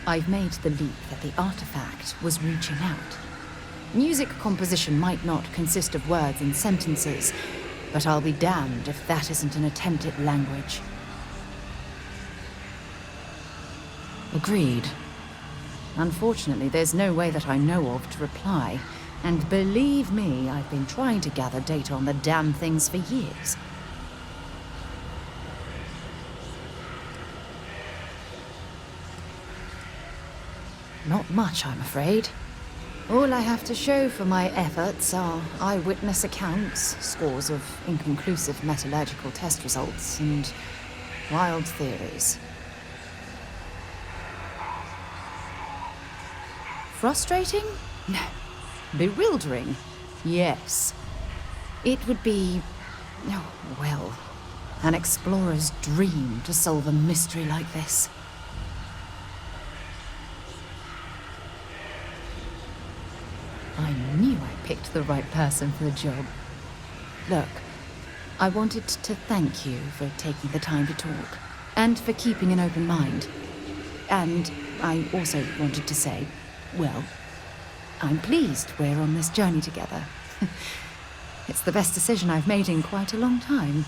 S1: I've made the leap that the artifact was reaching out. Music composition might not consist of words and sentences, but I'll be damned if that isn't an attempt at language. Agreed. Unfortunately, there's no way that I know of to reply. And believe me, I've been trying to gather data on the damn things for years. Not much, I'm afraid. All I have to show for my efforts are eyewitness accounts, scores of inconclusive metallurgical test results, and wild theories. Frustrating? No. Bewildering? Yes. It would be, oh, well, an explorer's dream to solve a mystery like this. I knew I picked the right person for the job. Look, I wanted to thank you for taking the time to talk, and for keeping an open mind. And I also wanted to say, well, I'm pleased we're on this journey together. It's the best decision I've made in quite a long time.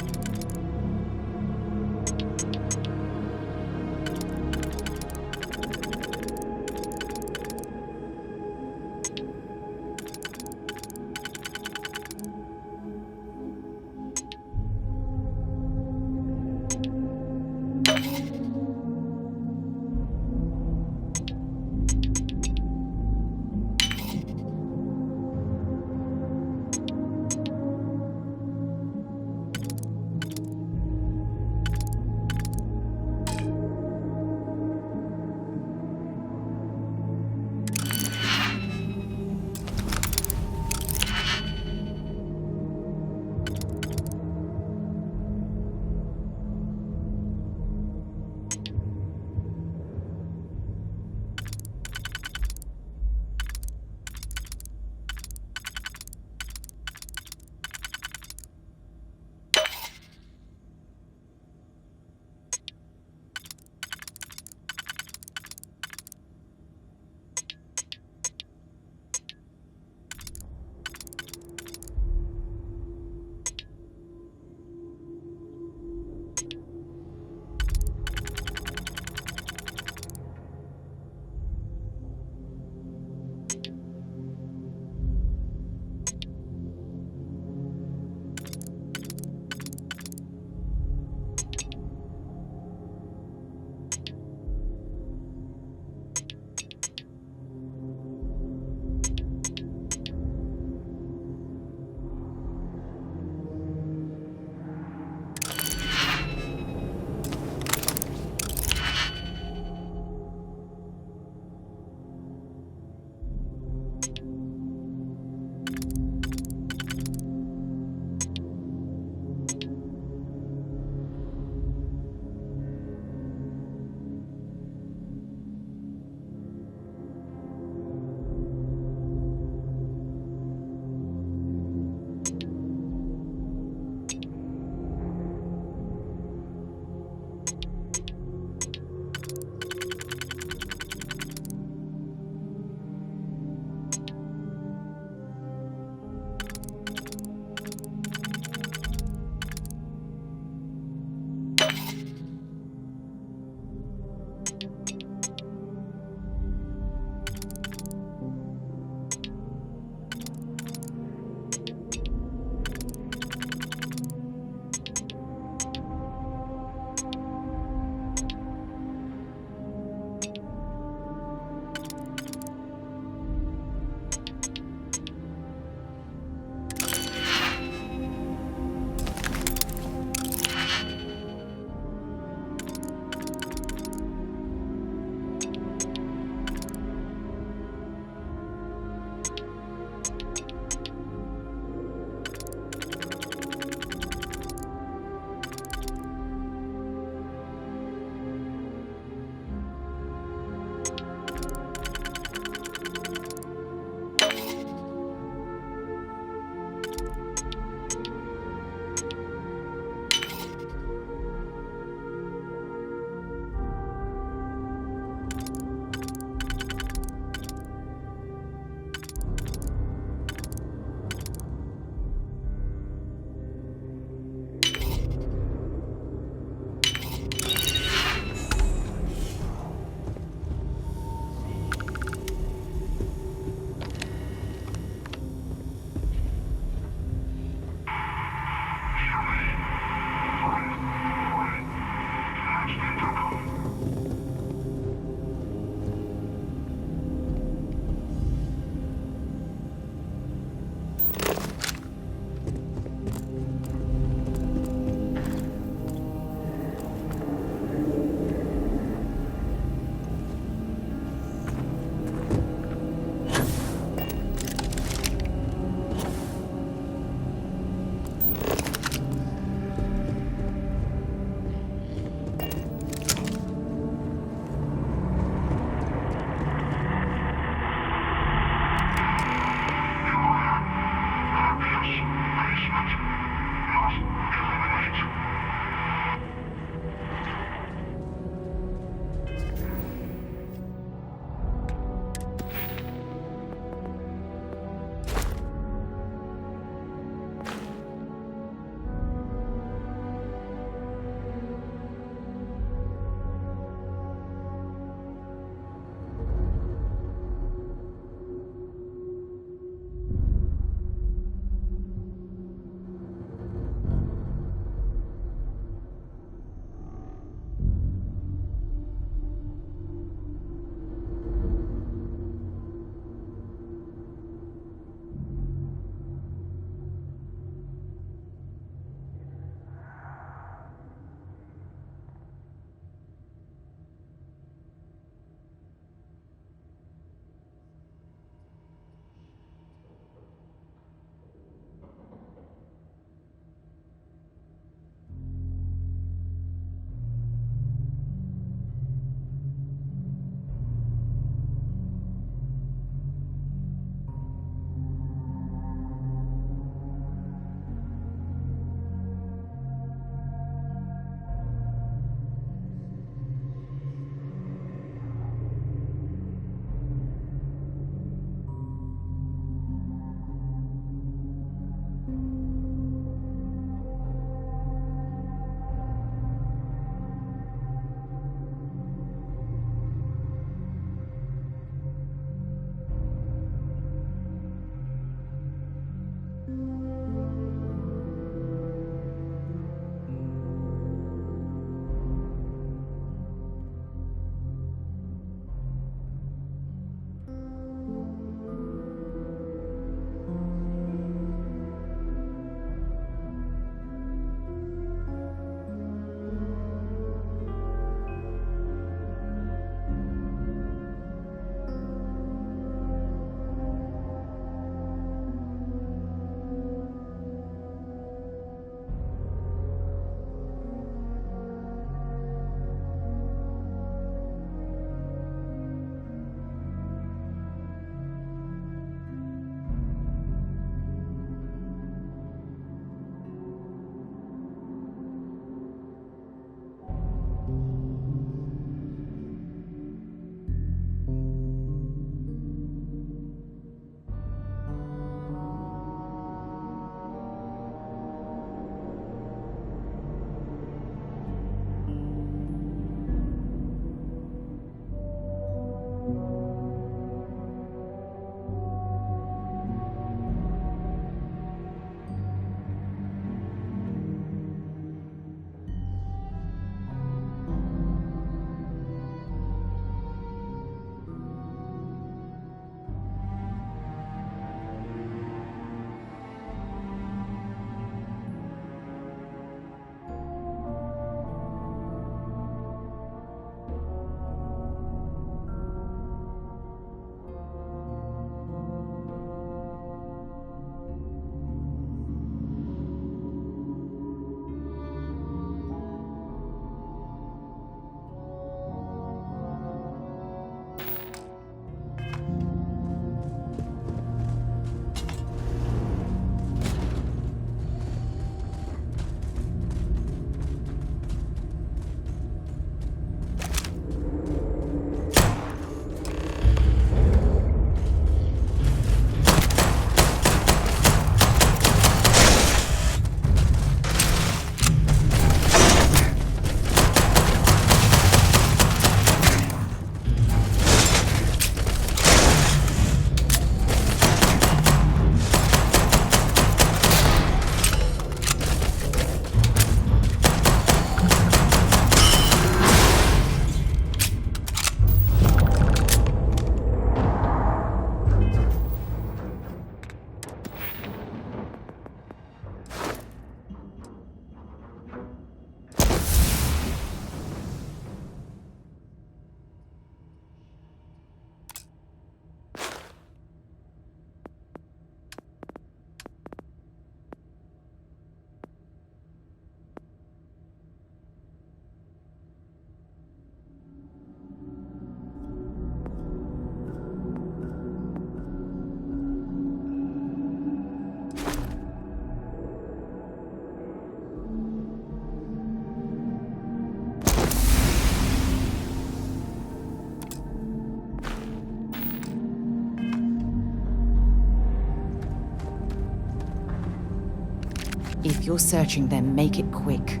S1: If you're searching them, make it quick.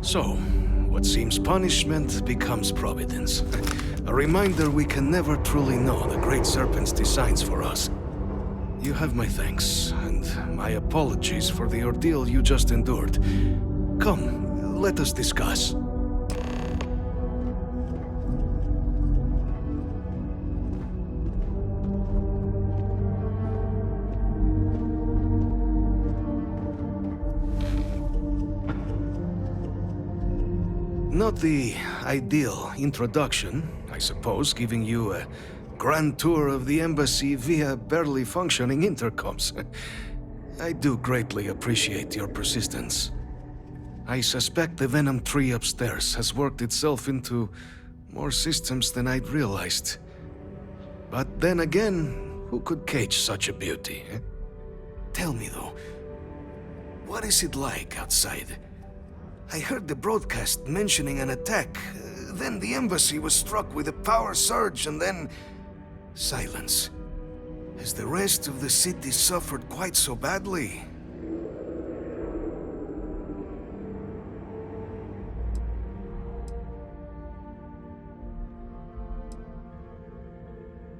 S6: So, what seems punishment becomes providence. A reminder we can never truly know the Great Serpent's designs for us. You have my thanks, and my apologies for the ordeal you just endured. Come, let us discuss. Not the ideal introduction, I suppose, giving you a grand tour of the embassy via barely functioning intercoms. I do greatly appreciate your persistence. I suspect the Venom tree upstairs has worked itself into more systems than I'd realized. But then again, who could cage such a beauty? Tell me though, what is it like outside? I heard the broadcast mentioning an attack. Then the embassy was struck with a power surge, and then silence. Has the rest of the city suffered quite so badly?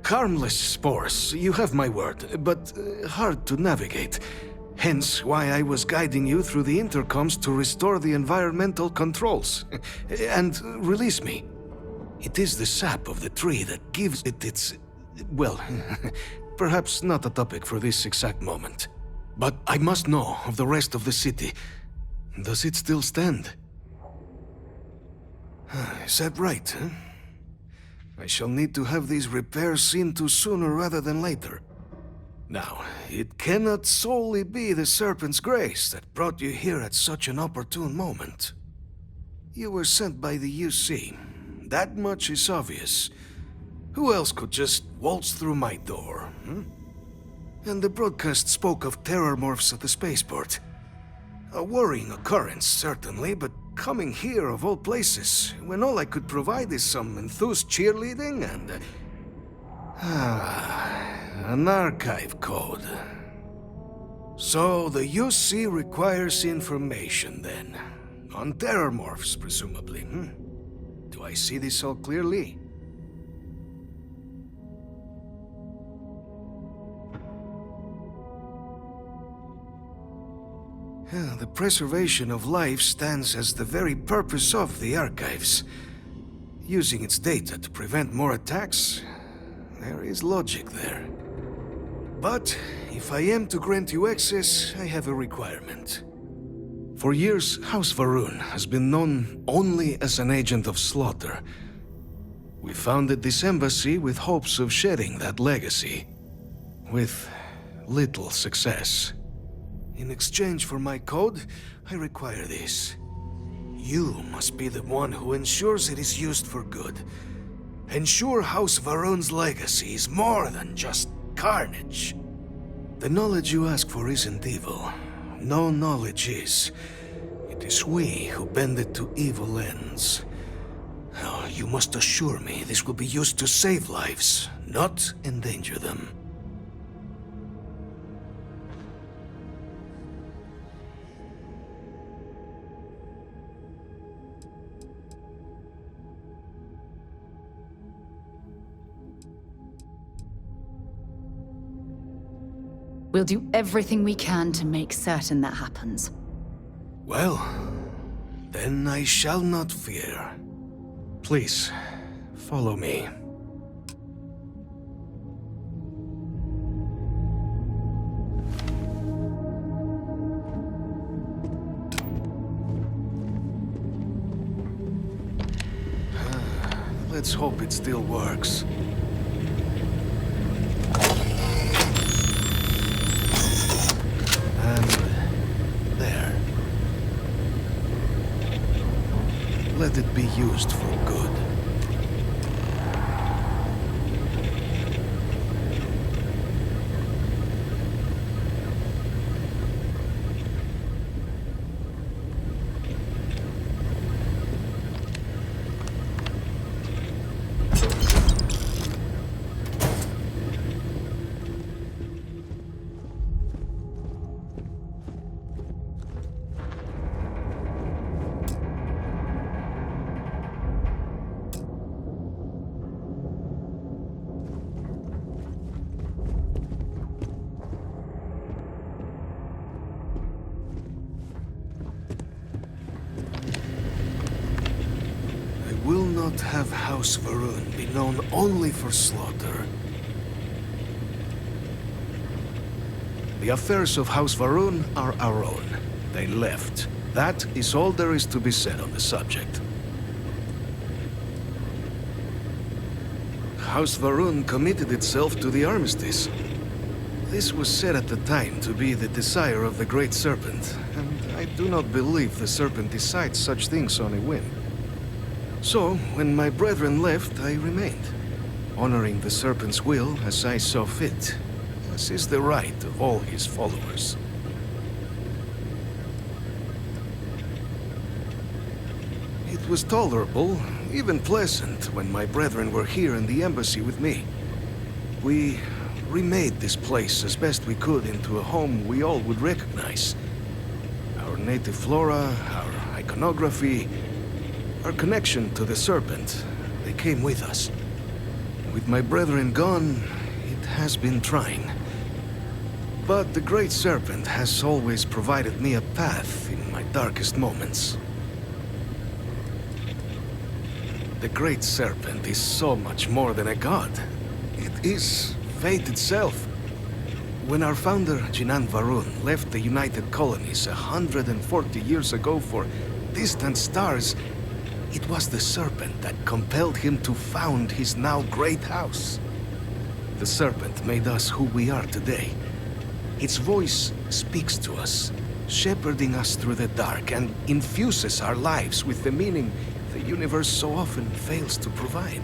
S6: Harmless spores, you have my word, but hard to navigate. Hence why I was guiding you through the intercoms to restore the environmental controls. And release me. It is the sap of the tree that gives it its... well, perhaps not a topic for this exact moment. But I must know of the rest of the city. Does it still stand? Is that right, huh? I shall need to have these repairs seen to sooner rather than later. Now, it cannot solely be the Serpent's grace that brought you here at such an opportune moment. You were sent by the UC. That much is obvious. Who else could just waltz through my door, And the broadcast spoke of terror morphs at the spaceport. A worrying occurrence, certainly, but coming here of all places, when all I could provide is some enthused cheerleading and... an archive code. So the UC requires information, then. On terror morphs, presumably, Do I see this all clearly? The preservation of life stands as the very purpose of the archives. Using its data to prevent more attacks, there is logic there. But if I am to grant you access, I have a requirement. For years, House Varun has been known only as an agent of slaughter. We founded this embassy with hopes of shedding that legacy, with little success. In exchange for my code, I require this. You must be the one who ensures it is used for good. Ensure House Varun's legacy is more than just carnage. The knowledge you ask for isn't evil. No knowledge is. It is we who bend it to evil ends. Oh, you must assure me this will be used to save lives, not endanger them.
S1: We'll do everything we can to make certain that happens.
S6: Well, then I shall not fear. Please, follow me. Let's hope it still works. Let it be used for good. not have House Varun be known only for slaughter. The affairs of House Varun are our own. They left. That is all there is to be said on the subject. House Varun committed itself to the armistice. This was said at the time to be the desire of the Great Serpent, and I do not believe the Serpent decides such things on a whim. So, when my brethren left, I remained, honoring the Serpent's will as I saw fit, as is the right of all his followers. It was tolerable, even pleasant, when my brethren were here in the embassy with me. We remade this place as best we could into a home we all would recognize. Our native flora, our iconography, our connection to the Serpent, they came with us. With my brethren gone, it has been trying. But the Great Serpent has always provided me a path in my darkest moments. The Great Serpent is so much more than a god. It is fate itself. When our founder, Jinan Varun, left the United Colonies 140 years ago for distant stars, it was the Serpent that compelled him to found his now great house. The Serpent made us who we are today. Its voice speaks to us, shepherding us through the dark, and infuses our lives with the meaning the universe so often fails to provide.